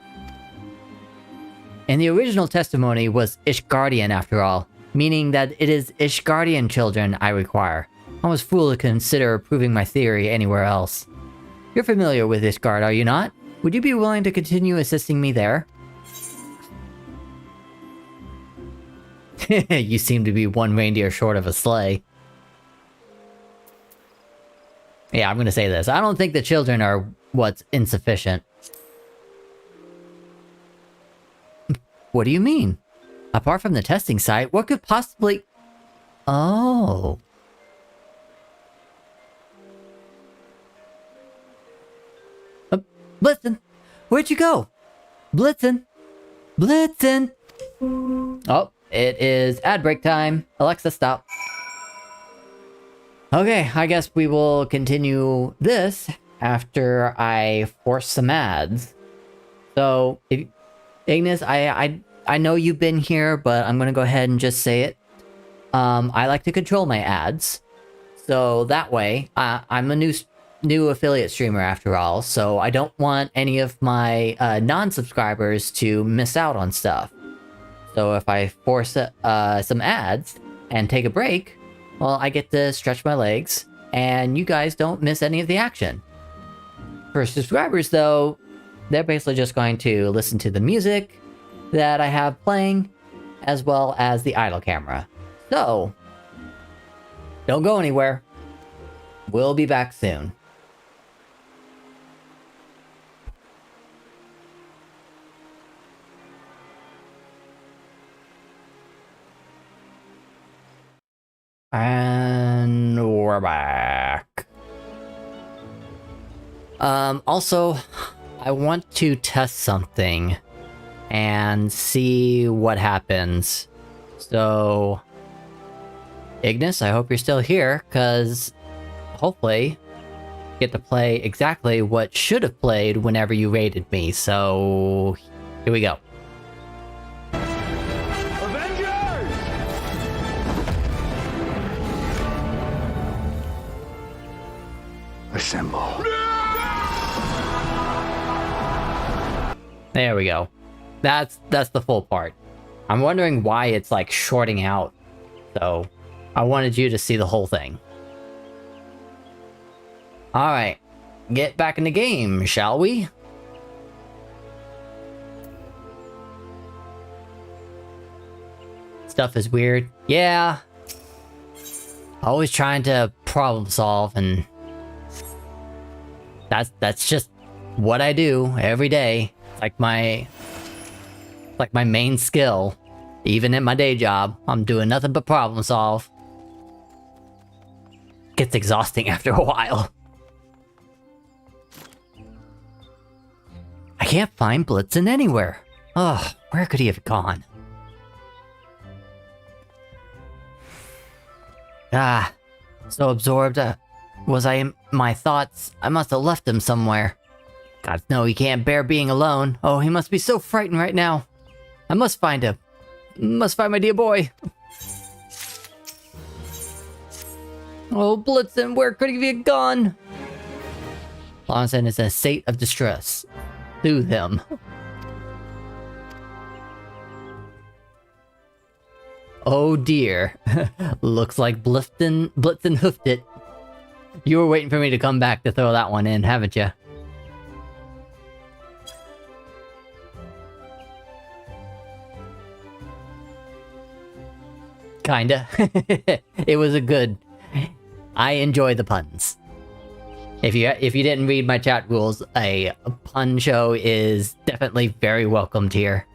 And the original testimony was Ishgardian after all, meaning that it is Ishgardian children I require. I was fool to consider proving my theory anywhere else. You're familiar with Ishgard, are you not? Would you be willing to continue assisting me there? You seem to be one reindeer short of a sleigh. Yeah, I'm gonna say this. I don't think the children are what's insufficient. What do you mean? Apart from the testing site, what could possibly... Oh... Blitzen! Where'd you go? Blitzen! Blitzen! Oh, it is ad break time. Alexa, stop. Okay, I guess we will continue this after I force some ads. So, Ignis, I know you've been here, but I'm gonna go ahead and just say it. I like to control my ads. So that way, I'm a new affiliate streamer after all, so I don't want any of my non-subscribers to miss out on stuff. So if I force some ads and take a break, well, I get to stretch my legs, and you guys don't miss any of the action. For subscribers, though, they're basically just going to listen to the music that I have playing, as well as the idle camera. So, don't go anywhere. We'll be back soon. And we're back. Also, I want to test something and see what happens. So, Ignis, I hope you're still here, because hopefully get to play exactly what should have played whenever you raided me. So, here we go. Assemble. There we go. That's the full part. I'm wondering why it's like shorting out. So, I wanted you to see the whole thing. Alright. Get back in the game, shall we? Stuff is weird. Yeah. Always trying to problem solve, and that's just what I do every day. Like my main skill. Even at my day job, I'm doing nothing but problem solve. gets exhausting after a while. I can't find Blitzen anywhere. Ugh, where could he have gone? So absorbed was I in my thoughts, I must have left him somewhere. God, no, he can't bear being alone. Oh, he must be so frightened right now. I must find him. Must find my dear boy. Oh, Blitzen, where could he have gone? Lawson is in a state of distress. Soothe him. Oh dear. Looks like Blitzen hoofed it. You were waiting for me to come back to throw that one in, haven't you? Kinda. It was a good... I enjoy the puns. If you didn't read my chat rules, a pun show is definitely very welcomed here.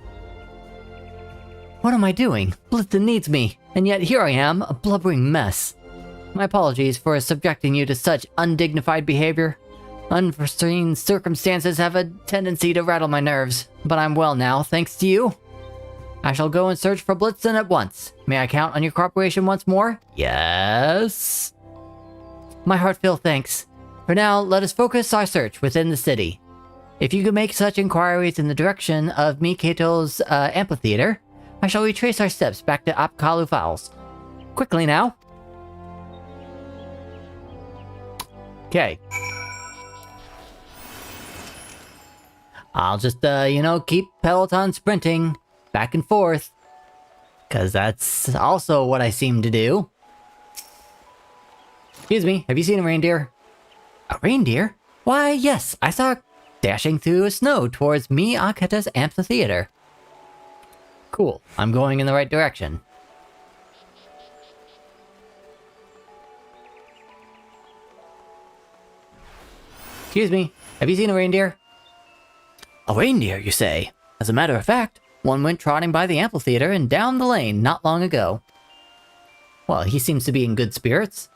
What am I doing? Blitzen needs me, and yet here I am, a blubbering mess. My apologies for subjecting you to such undignified behavior. Unforeseen circumstances have a tendency to rattle my nerves, but I'm well now, thanks to you. I shall go and search for Blitzen at once. May I count on your cooperation once more? Yes. My heartfelt thanks. For now, let us focus our search within the city. If you could make such inquiries in the direction of Miketo's amphitheater, I shall retrace our steps back to Apkalu Falls. Quickly now. Okay. I'll just, keep Peloton sprinting back and forth. Because that's also what I seem to do. Excuse me, have you seen a reindeer? A reindeer? Why, yes, I saw it dashing through the snow towards Miyaketa's amphitheater. Cool, I'm going in the right direction. Excuse me, have you seen a reindeer? A reindeer, you say? As a matter of fact, one went trotting by the amphitheater and down the lane not long ago. Well, he seems to be in good spirits.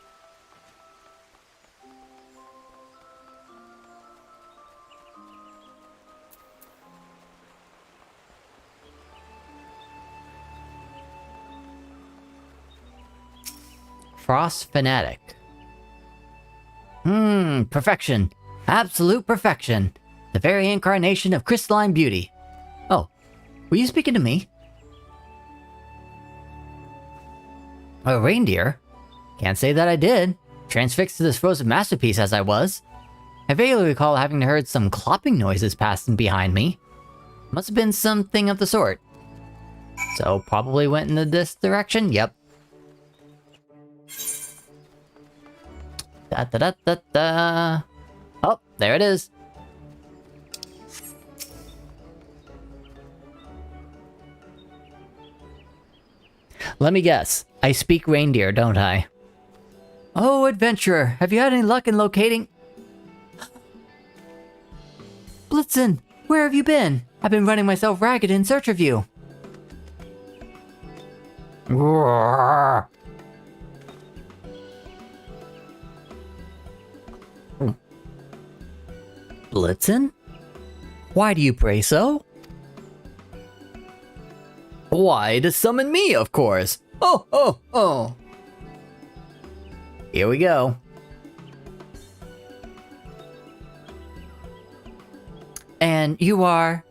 Frost Fanatic. Perfection. Absolute perfection. The very incarnation of crystalline beauty. Oh, were you speaking to me? A reindeer? Can't say that I did. Transfixed to this frozen masterpiece as I was. I vaguely recall having heard some clopping noises passing behind me. Must have been something of the sort. So probably went in this direction? Yep. Da-da-da-da-da. Oh, there it is. Let me guess. I speak reindeer, don't I? Oh, adventurer, have you had any luck in locating... Blitzen, where have you been? I've been running myself ragged in search of you. Roar. Blitzen? Why do you pray so? Why, to summon me, of course. Oh. Here we go. And you are...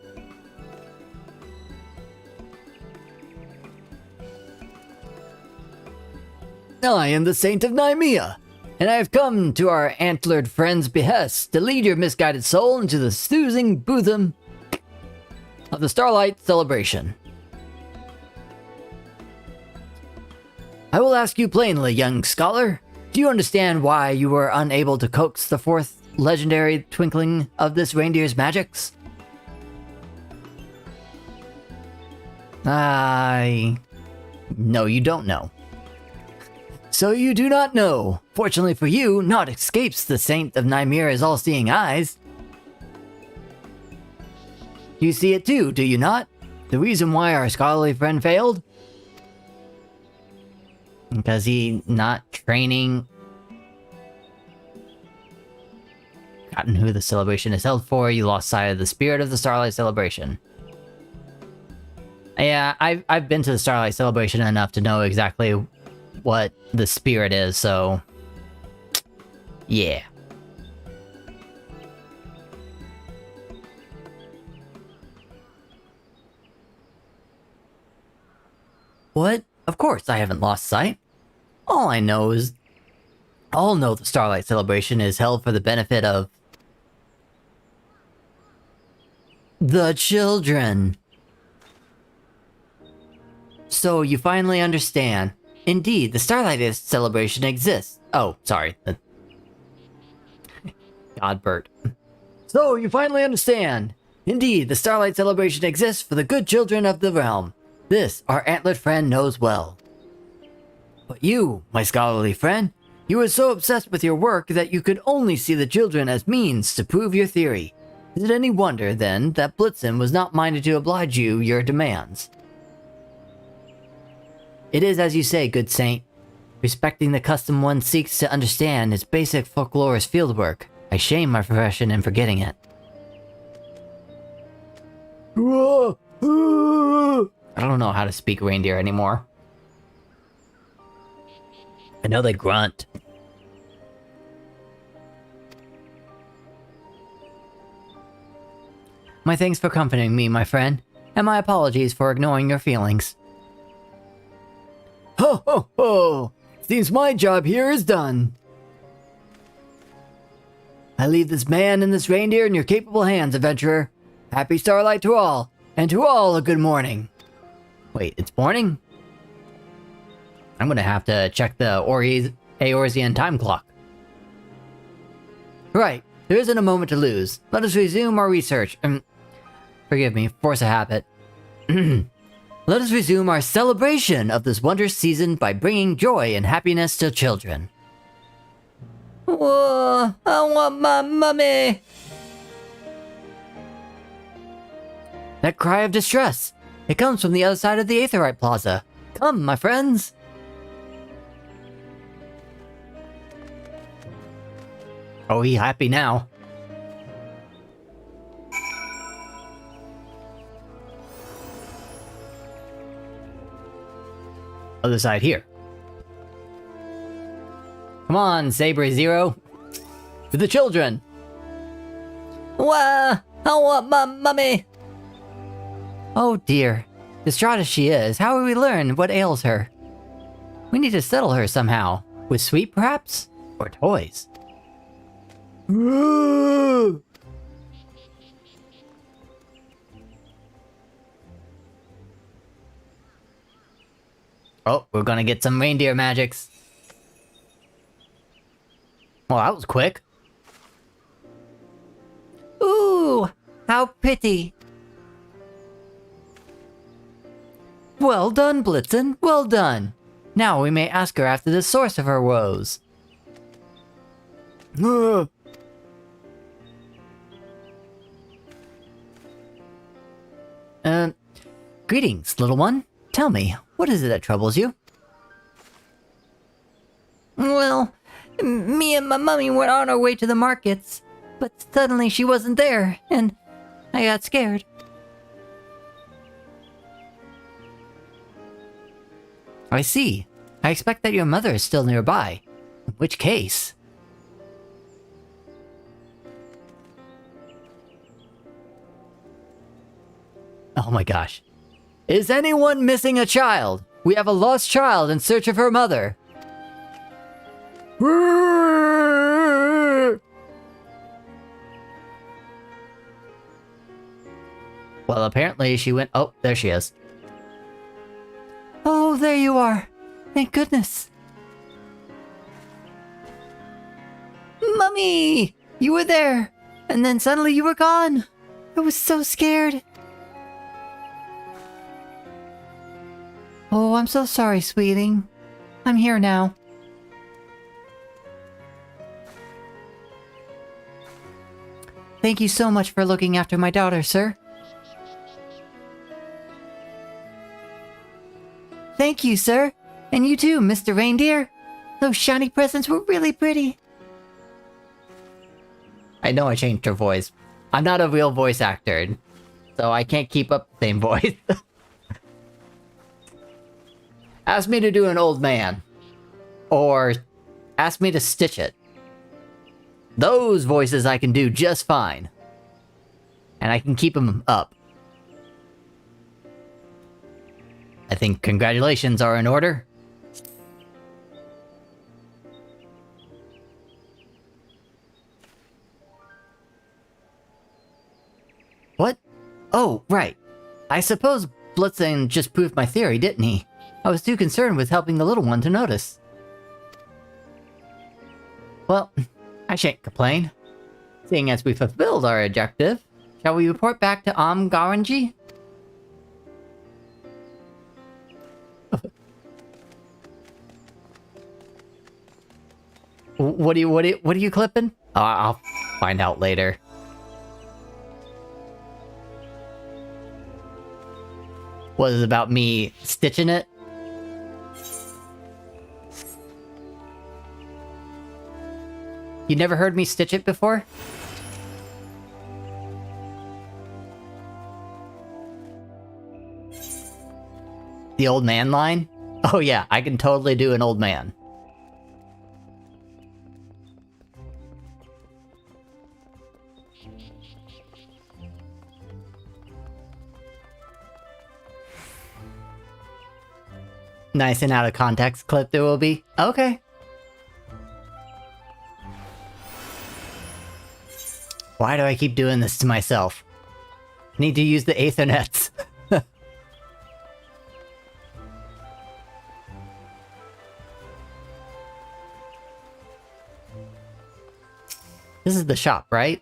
I am the Saint of Nymea, and I have come to our antlered friend's behest to lead your misguided soul into the soothing bosom of the Starlight Celebration. I will ask you plainly, young scholar, do you understand why you were unable to coax the fourth legendary twinkling of this reindeer's magics? No, you don't know. So you do not know. Fortunately for you, naught escapes the Saint of Nymera's all-seeing eyes. You see it too, do you not? The reason why our scholarly friend failed? Because he not training Forgotten who the celebration is held for. You lost sight of the spirit of the Starlight Celebration. Yeah, I've been to the Starlight Celebration enough to know exactly what the spirit is, so... yeah. What? Of course I haven't lost sight. All know the Starlight Celebration is held for the benefit of... the children. So you finally understand. Indeed, the Starlight Celebration exists. Oh, sorry. God, Bert. So you finally understand. Indeed, the Starlight Celebration exists for the good children of the realm. This, our antlered friend knows well. But you, my scholarly friend, you were so obsessed with your work that you could only see the children as means to prove your theory. Is it any wonder, then, that Blitzen was not minded to oblige your demands? It is as you say, good saint. Respecting the custom one seeks to understand is basic folklorist fieldwork. I shame my profession in forgetting it. I don't know how to speak reindeer anymore. I know they grunt. My thanks for comforting me, my friend, and my apologies for ignoring your feelings. Ho ho ho! Seems my job here is done. I leave this man and this reindeer in your capable hands, adventurer. Happy starlight to all, and to all a good morning. Wait, it's morning? I'm gonna have to check the Eorzean time clock. Right, there isn't a moment to lose. Let us resume our research. Forgive me, force a habit. Let us resume our celebration of this wondrous season by bringing joy and happiness to children. Whoa, I want my mummy! That cry of distress. It comes from the other side of the Aetherite Plaza. Come, my friends! Oh, he happy now. Other side here. Come on, Sabre Zero. For the children. Wah! I want my mummy! Oh dear. Distraught as she is, how will we learn what ails her? We need to settle her somehow. With sweet, perhaps? Or toys? Oh, we're gonna get some reindeer magics. Well, that was quick. Ooh, how pretty. Well done, Blitzen, well done. Now we may ask her after the source of her woes. Greetings, little one. Tell me, what is it that troubles you? Well, me and my mummy were on our way to the markets, but suddenly she wasn't there, and I got scared. I see. I expect that your mother is still nearby. In which case... Oh my gosh. Is anyone missing a child? We have a lost child in search of her mother. Well, apparently she went... Oh, there she is. Oh, there you are. Thank goodness. Mummy! You were there. And then suddenly you were gone. I was so scared. Oh, I'm so sorry, sweetie. I'm here now. Thank you so much for looking after my daughter, sir. Thank you, sir. And you too, Mr. Reindeer. Those shiny presents were really pretty. I know I changed her voice. I'm not a real voice actor, so I can't keep up the same voice. Ask me to do an old man. Or ask me to stitch it. Those voices I can do just fine. And I can keep them up. I think congratulations are in order. What? Oh, right. I suppose Blitzen just proved my theory, didn't he? I was too concerned with helping the little one to notice. Well, I shan't complain. Seeing as we fulfilled our objective, shall we report back to Garanji? What are you clipping? Oh, I'll find out later. Was it about me stitching it? You never heard me stitch it before? The old man line? Oh yeah, I can totally do an old man. Nice and out of context clip there will be. Okay. Why do I keep doing this to myself? I need to use the Aether nets. This is the shop, right?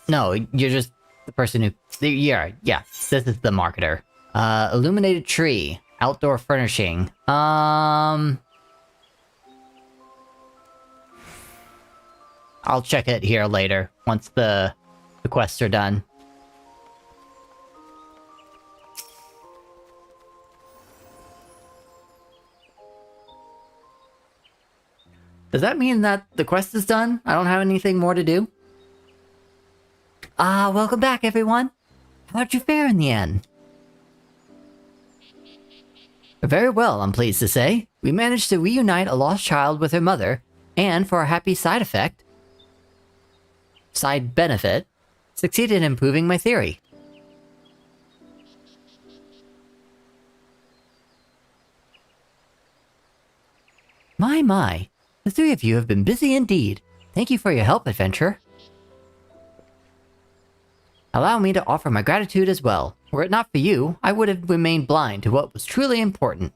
No, you're just the person who... Yeah, this is the marketer. Illuminated tree. Outdoor furnishing. I'll check it here later, once the quests are done. Does that mean that the quest is done? I don't have anything more to do? Welcome back, everyone. How'd you fare in the end? Very well, I'm pleased to say. We managed to reunite a lost child with her mother, and for a happy side benefit, succeeded in proving my theory. My. The three of you have been busy indeed. Thank you for your help, adventurer. Allow me to offer my gratitude as well. Were it not for you, I would have remained blind to what was truly important.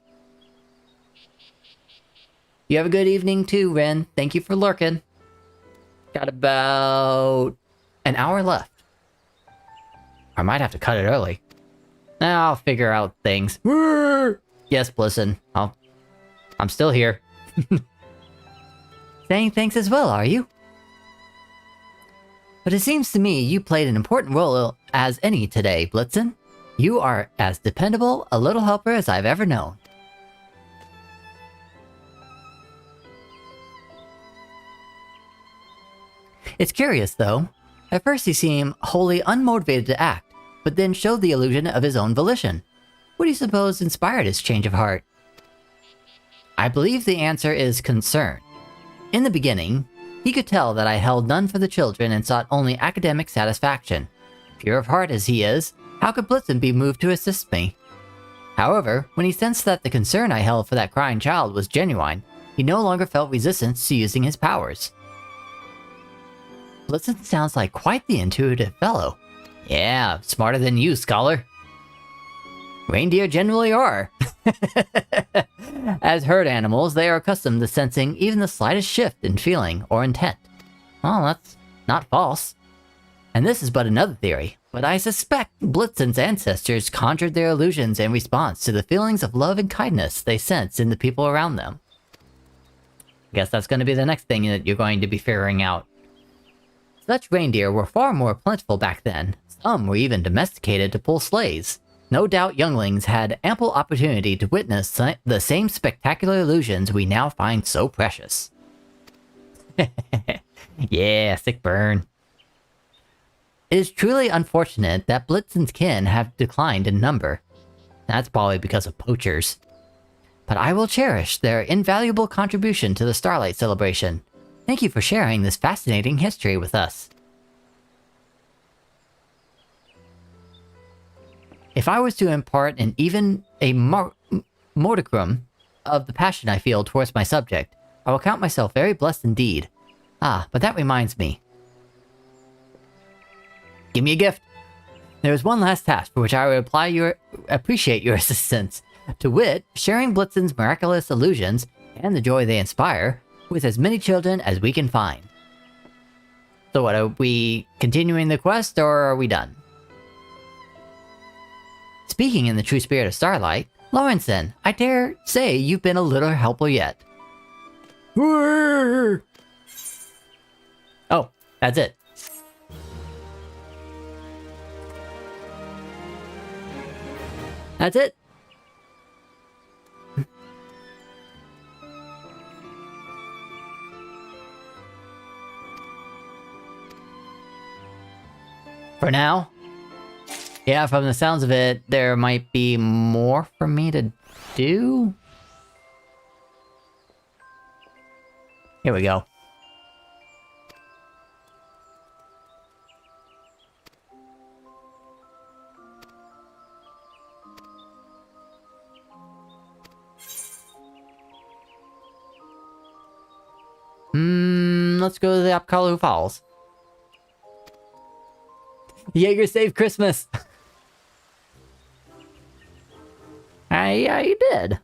You have a good evening too, Ren. Thank you for lurking. Got about an hour left. I might have to cut it early. I'll figure out things. Yes, Blitzen. I'm still here. Saying thanks as well, are you? But it seems to me you played an important role as any today, Blitzen. You are as dependable a little helper as I've ever known. It's curious, though. At first he seemed wholly unmotivated to act, but then showed the illusion of his own volition. What do you suppose inspired his change of heart? I believe the answer is concern. In the beginning, he could tell that I held none for the children and sought only academic satisfaction. Pure of heart as he is, how could Blitzen be moved to assist me? However, when he sensed that the concern I held for that crying child was genuine, he no longer felt resistance to using his powers. Blitzen sounds like quite the intuitive fellow. Yeah, smarter than you, scholar. Reindeer generally are. As herd animals, they are accustomed to sensing even the slightest shift in feeling or intent. Well, that's not false. And this is but another theory, but I suspect Blitzen's ancestors conjured their illusions in response to the feelings of love and kindness they sense in the people around them. I guess that's going to be the next thing that you're going to be figuring out. Such reindeer were far more plentiful back then. Some were even domesticated to pull sleighs. No doubt younglings had ample opportunity to witness the same spectacular illusions we now find so precious. Yeah, sick burn. It is truly unfortunate that Blitzen's kin have declined in number. That's probably because of poachers. But I will cherish their invaluable contribution to the Starlight celebration. Thank you for sharing this fascinating history with us. If I was to impart an even a modicum of the passion I feel towards my subject, I will count myself very blessed indeed. Ah, but that reminds me. Give me a gift. There is one last task for which I would appreciate your assistance. To wit, sharing Blitzen's miraculous illusions and the joy they inspire with as many children as we can find. So what, are we continuing the quest or are we done? Speaking in the true spirit of Starlight, Lawrenson, I dare say you've been a little helpful yet. Oh, that's it. That's it. For now. Yeah, from the sounds of it, there might be more for me to do. Here we go. Let's go to the Apkalu Falls. Jaeger saved Christmas! Yeah, you did.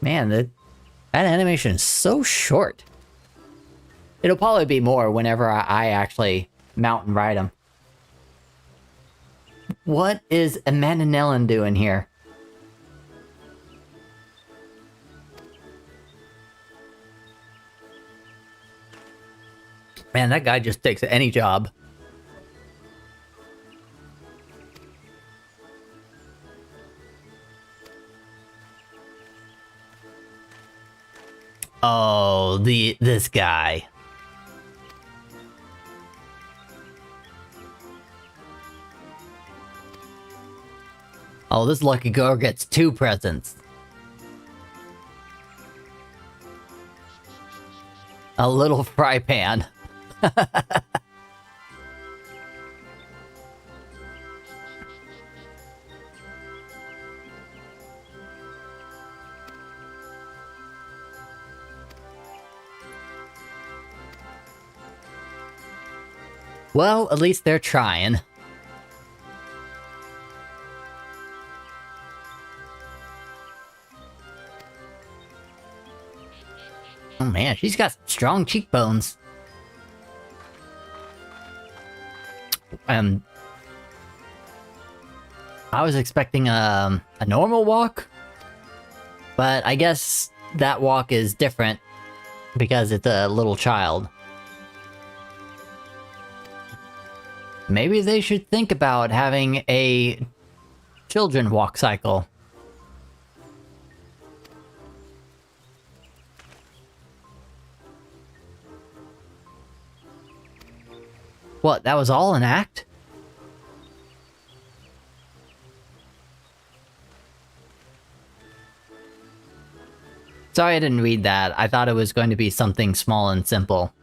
Man, that animation is so short. It'll probably be more whenever I actually mount and ride him. What is Amananellan doing here? Man, that guy just takes any job. Oh, this guy. Oh, this lucky girl gets 2 presents. A little fry pan. Well, at least they're trying. Oh man, she's got strong cheekbones. I was expecting a normal walk, but I guess that walk is different because it's a little child. Maybe they should think about having a children walk cycle. What, that was all an act? Sorry I didn't read that. I thought it was going to be something small and simple.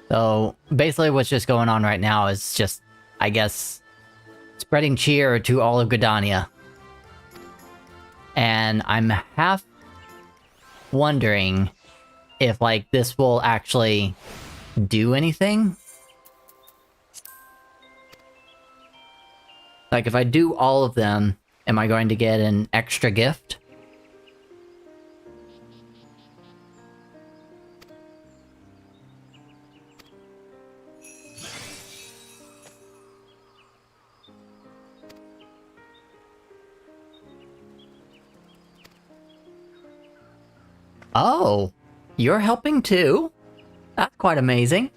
So, basically what's just going on right now is just, I guess, spreading cheer to all of Gridania. And I'm half wondering if, like, this will actually do anything. Like, if I do all of them, am I going to get an extra gift? Oh, you're helping too? That's quite amazing.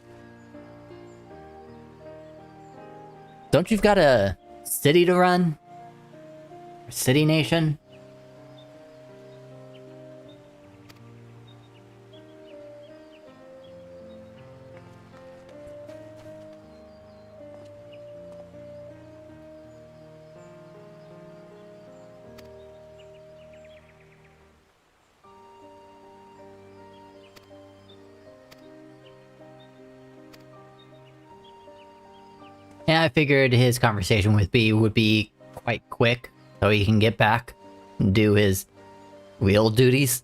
Don't you've got a city to run? Or city nation? Yeah, I figured his conversation with B would be quite quick, so he can get back and do his real duties.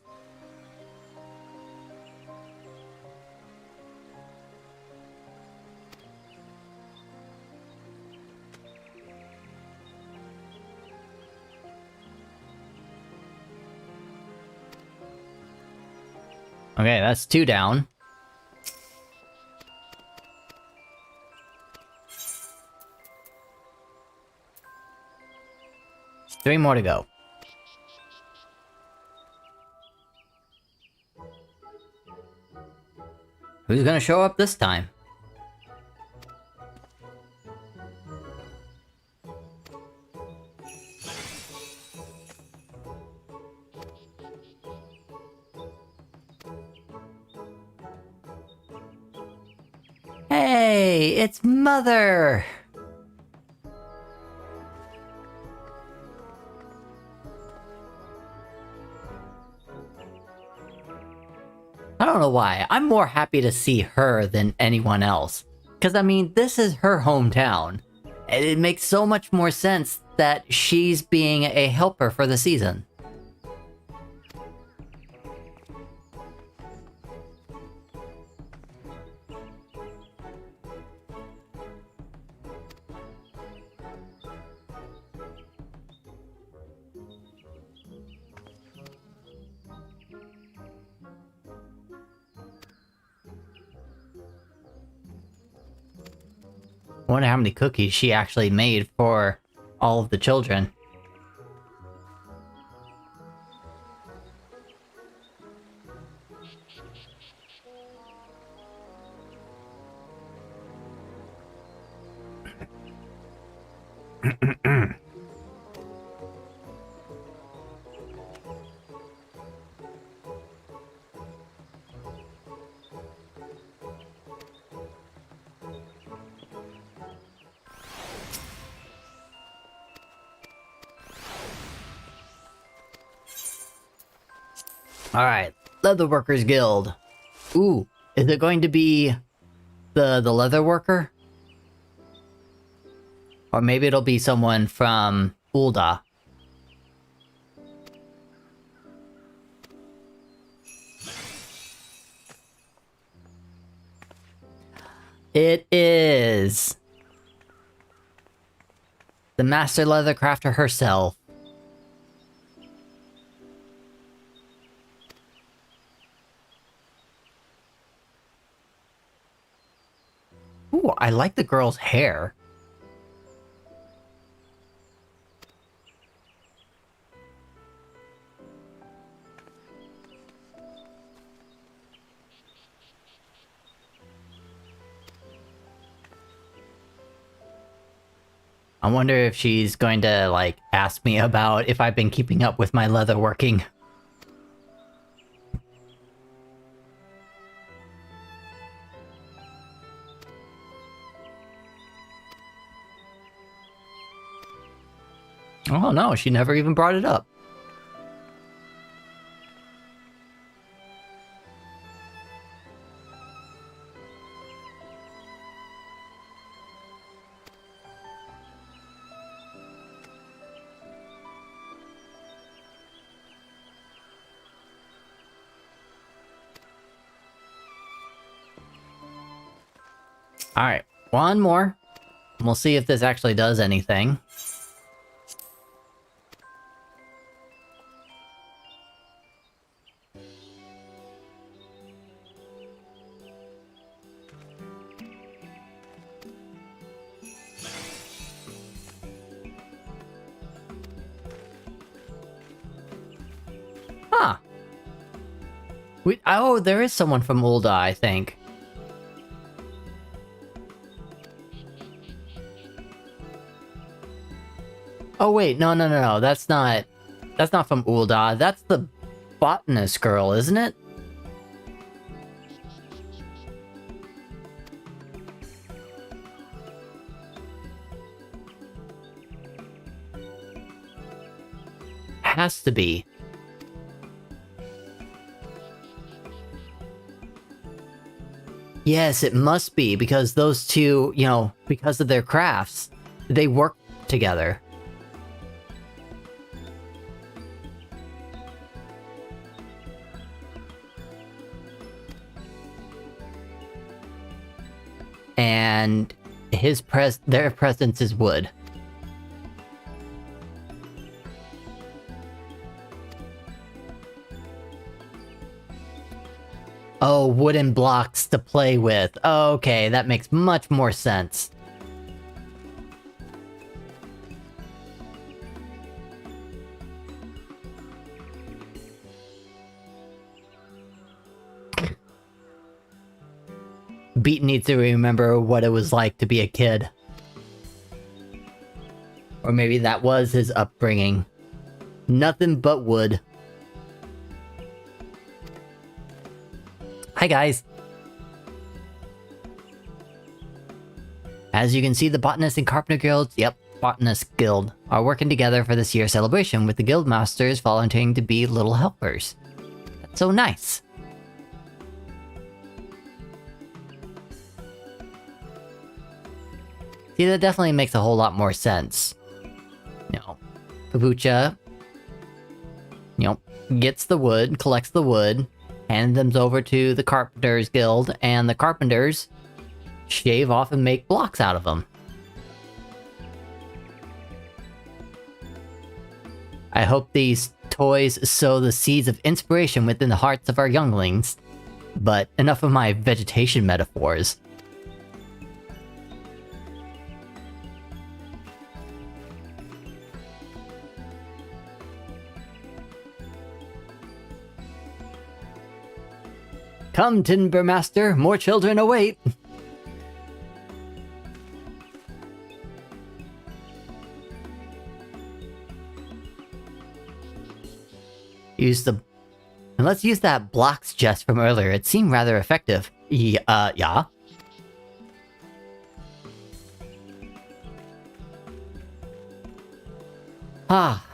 Okay, that's 2 down. Three more to go. Who's gonna show up this time? Hey, it's Mother! I don't know why. I'm more happy to see her than anyone else. Because, I mean, this is her hometown. And it makes so much more sense that she's being a helper for the season. I wonder how many cookies she actually made for all of the children. Alright, Leather Workers Guild. Ooh, is it going to be the leather worker? Or maybe it'll be someone from Ul'dah. It is the Master Leather Crafter herself. Ooh, I like the girl's hair. I wonder if she's going to, like, ask me about if I've been keeping up with my leatherworking. Oh no, she never even brought it up. Alright, one more. We'll see if this actually does anything. Huh. Oh, there is someone from Ul'dah, I think. Oh wait, no. That's not from Ul'dah. That's the botanist girl, isn't it? Has to be. Yes, it must be, because those two, you know, because of their crafts, they work together. And their presence is wood. Oh, wooden blocks to play with. Okay, that makes much more sense. Beat needs to remember what it was like to be a kid. Or maybe that was his upbringing. Nothing but wood. Hi guys! As you can see, the Botanist and Carpenter Guilds, Botanist Guild, are working together for this year's celebration, with the guild masters volunteering to be little helpers. That's so nice. See, that definitely makes a whole lot more sense. You know, Kabucha, you know, gets the wood, collects the wood, hands them over to the Carpenters Guild, and the Carpenters shave off and make blocks out of them. I hope these toys sow the seeds of inspiration within the hearts of our younglings. But enough of my vegetation metaphors. Come, Timbermaster, more children await! Let's use that blocks jest from earlier. It seemed rather effective. Yeah? Ah.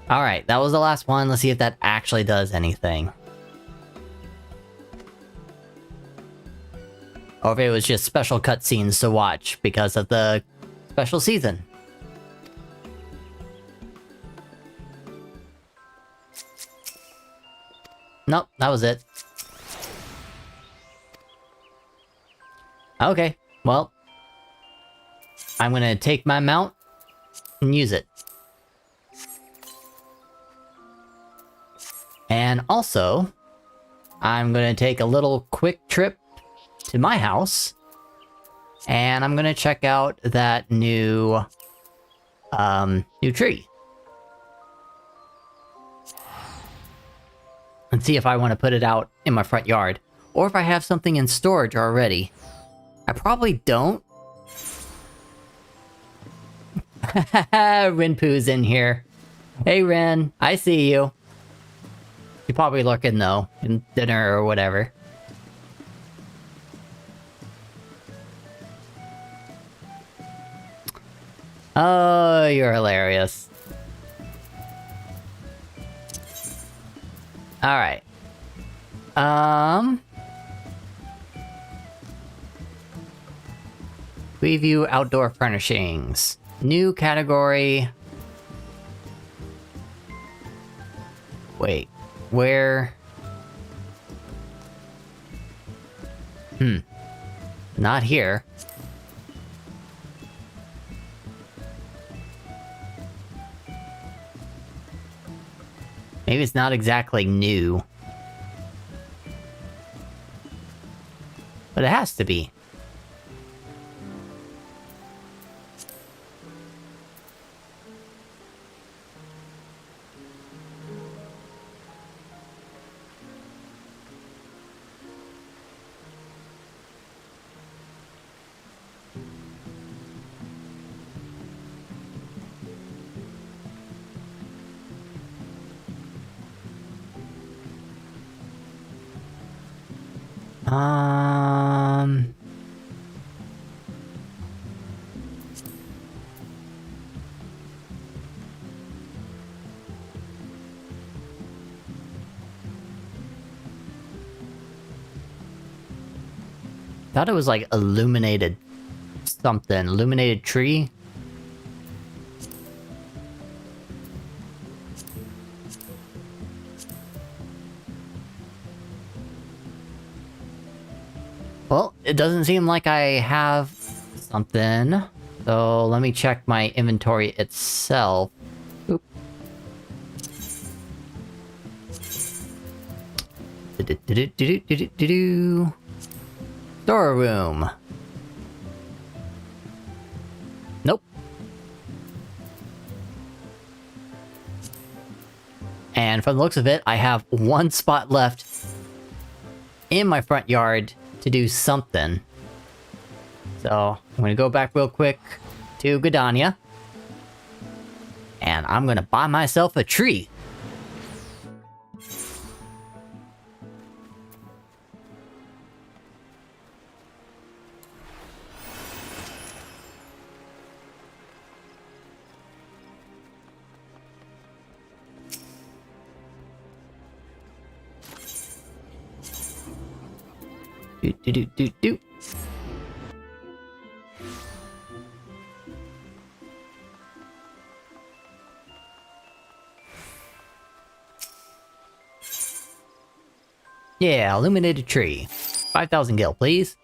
Alright, that was the last one. Let's see if that actually does anything. Or if it was just special cutscenes to watch because of the special season. Nope, that was it. Okay, well. I'm gonna take my mount and use it. And also, I'm gonna take a little quick trip to my house, and I'm gonna check out that new tree. And see if I want to put it out in my front yard, or if I have something in storage already. I probably don't. Rinpoo's in here. Hey Rin, I see you. You're probably lurking though, in dinner or whatever. Oh, you're hilarious. Alright. Preview outdoor furnishings. New category. Wait, where? Not here. Maybe it's not exactly new. But it has to be. Um... Thought it was like illuminated something. Illuminated tree? Well, it doesn't seem like I have something. So let me check my inventory itself. Oop. Storeroom. Nope. And from the looks of it, I have one spot left in my front yard to do something. So I'm gonna go back real quick to Gridania. And I'm gonna buy myself a tree. Do. Yeah, illuminated tree. 5,000 gil, please.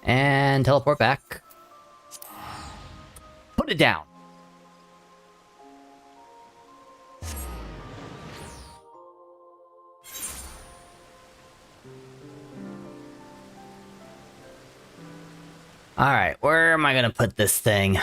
And teleport back. Put it down. Alright, where am I gonna put this thing?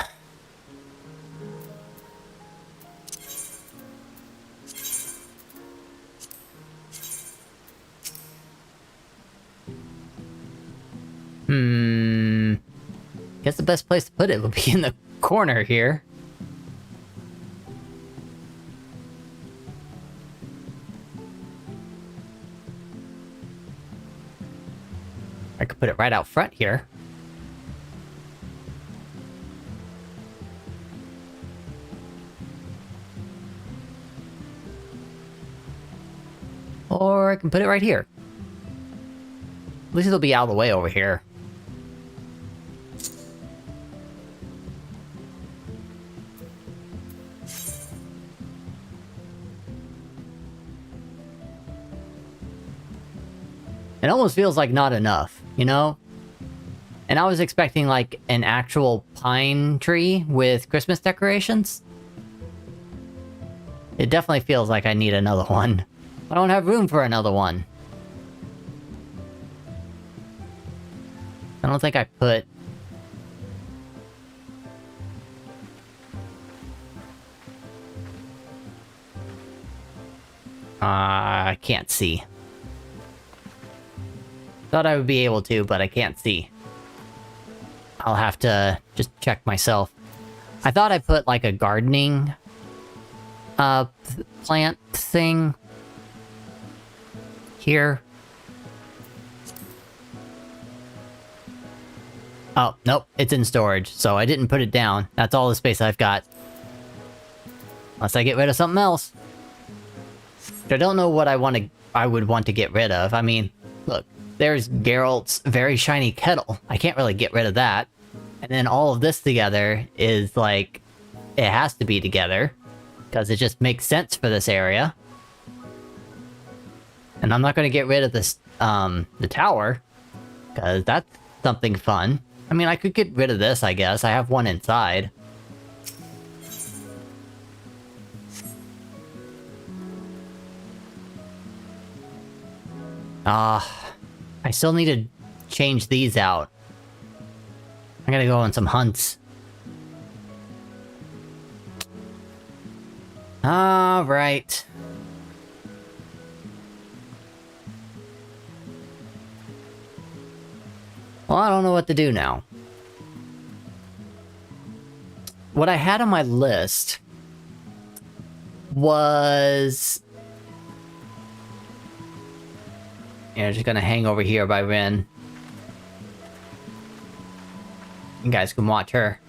Guess the best place to put it would be in the corner here. I could put it right out front here. Or I can put it right here. At least it'll be out of the way over here. It almost feels like not enough, you know? And I was expecting like an actual pine tree with Christmas decorations. It definitely feels like I need another one. I don't have room for another one. I don't think I put... I can't see. Thought I would be able to, but I can't see. I'll have to just check myself. I thought I put like a gardening plant thing here. Oh, nope, it's in storage, so I didn't put it down. That's all the space I've got. Unless I get rid of something else. I don't know what I would want to get rid of. I mean, look, there's Geralt's very shiny kettle. I can't really get rid of that. And then all of this together is like, it has to be together. Because it just makes sense for this area. And I'm not going to get rid of this, the tower. Because that's something fun. I mean, I could get rid of this, I guess. I have one inside. I still need to change these out. I gotta go on some hunts. Alright. Well, I don't know what to do now. What I had on my list was Yeah, just gonna hang over here by Rin. You guys can watch her.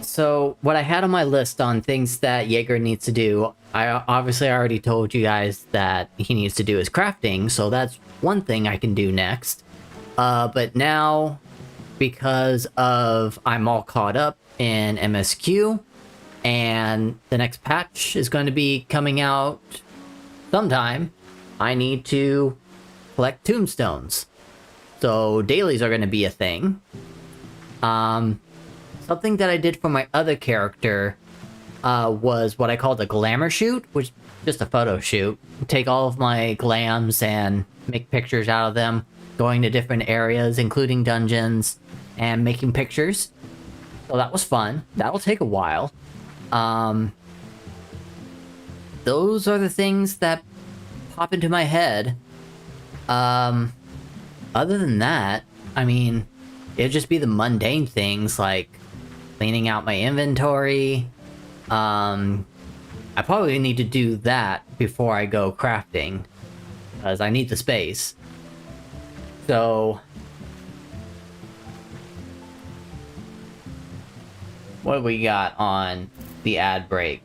So, what I had on my list on things that Jaeger needs to do, I obviously already told you guys that he needs to do his crafting, so that's one thing I can do next. But now, because of I'm all caught up in MSQ, and the next patch is going to be coming out sometime, I need to collect tombstones. So dailies are going to be a thing. Something that I did for my other character was what I called a glamour shoot, which is just a photo shoot. Take all of my glams and make pictures out of them, going to different areas, including dungeons, and making pictures. So that was fun. That'll take a while. Those are the things that pop into my head. Other than that, I mean, it'd just be the mundane things like cleaning out my inventory. I probably need to do that before I go crafting, because I need the space. So, what do we got on the ad break?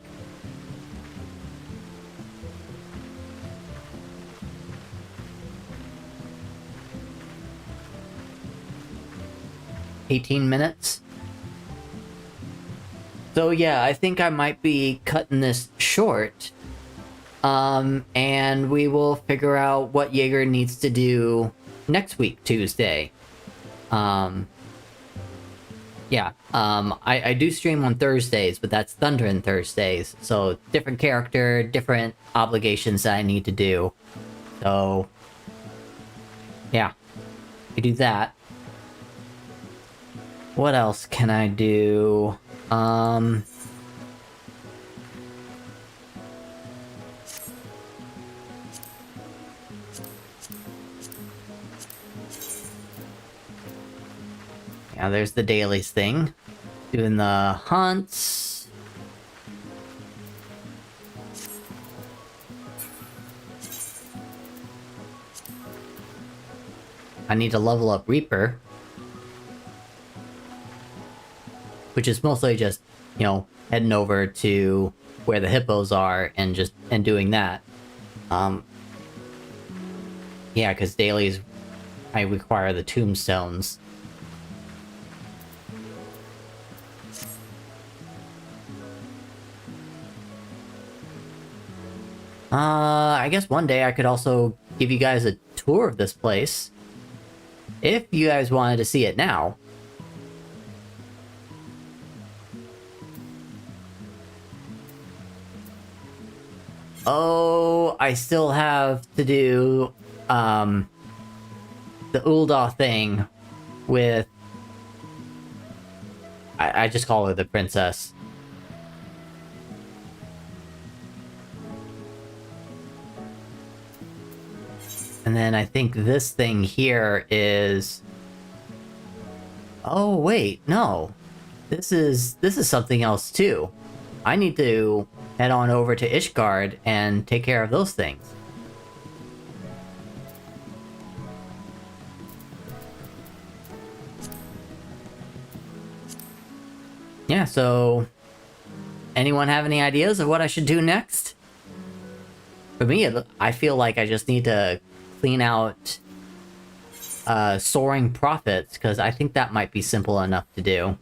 $18. So yeah, I think I might be cutting this short. And we will figure out what Jaeger needs to do next week, Tuesday. I do stream on Thursdays, but that's Thundering Thursdays. So different character, different obligations that I need to do. So yeah, we do that. What else can I do? Yeah, there's the dailies thing. Doing the hunts. I need to level up Reaper. Which is mostly just, you know, heading over to where the hippos are and doing that. Yeah, because dailies, I require the tombstones. I guess one day I could also give you guys a tour of this place. If you guys wanted to see it now. Oh, I still have to do, the Ulda thing with... I just call her the princess. And then I think this thing here is... Oh, wait, no. This is something else, too. I need to head on over to Ishgard and take care of those things. Yeah, so... Anyone have any ideas of what I should do next? For me, I feel like I just need to clean out soaring profits, because I think that might be simple enough to do.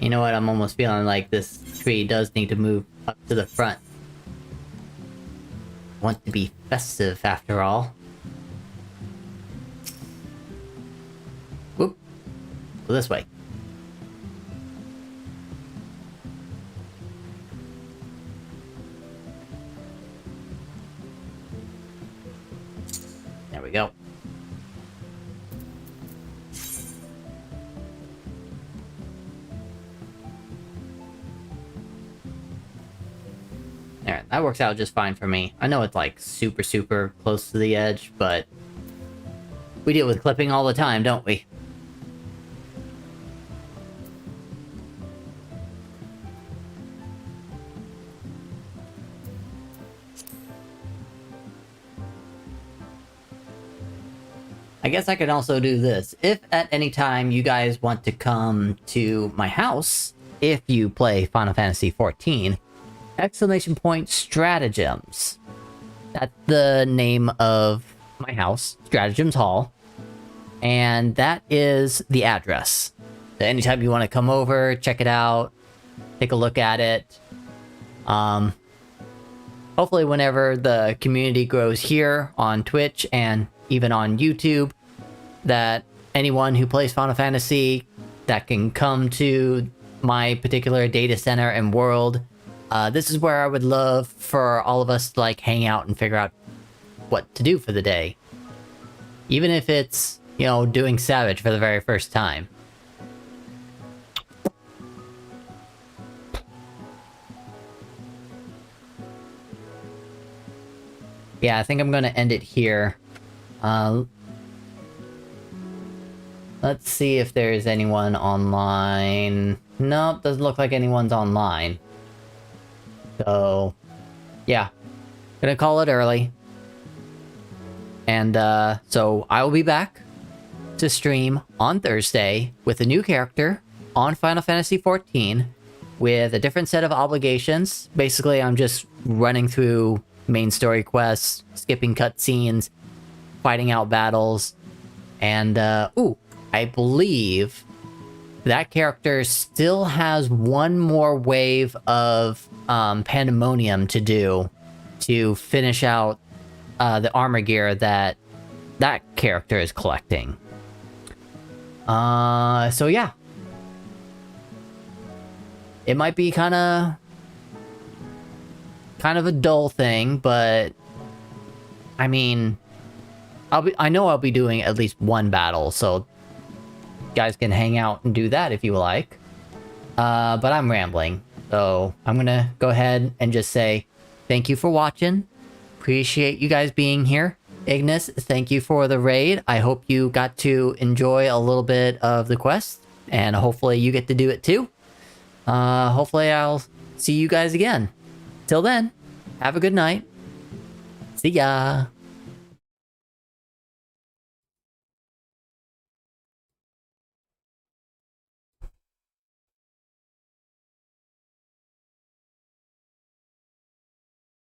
You know what, I'm almost feeling like this tree does need to move up to the front. Want to be festive after all. Whoop. Go this way. There we go. There, that works out just fine for me. I know it's like super, super close to the edge, but we deal with clipping all the time, don't we? I guess I could also do this. If at any time you guys want to come to my house, if you play Final Fantasy XIV, ! Stratagems. That's the name of my house, Stratagems Hall. And that is the address. So anytime you want to come over, check it out, take a look at it. Hopefully whenever the community grows here on Twitch and even on YouTube, that anyone who plays Final Fantasy that can come to my particular data center and world, this is where I would love for all of us to like hang out and figure out what to do for the day. Even if it's, you know, doing Savage for the very first time. Yeah, I think I'm gonna end it here. Let's see if there's anyone online. Nope, doesn't look like anyone's online. So, yeah. Gonna call it early. And, so I will be back to stream on Thursday with a new character on Final Fantasy XIV with a different set of obligations. Basically, I'm just running through main story quests, skipping cutscenes, fighting out battles, and, ooh, I believe that character still has one more wave of Pandemonium to do to finish out the armor gear that character is collecting. So yeah. It might be kind of a dull thing, but I mean, I know I'll be doing at least one battle, so you guys can hang out and do that if you like. But I'm rambling, so I'm gonna go ahead and just say thank you for watching. Appreciate you guys being here. Ignis, thank you for the raid. I hope you got to enjoy a little bit of the quest, and hopefully you get to do it too. Hopefully I'll see you guys again. Till then, have a good night. See ya.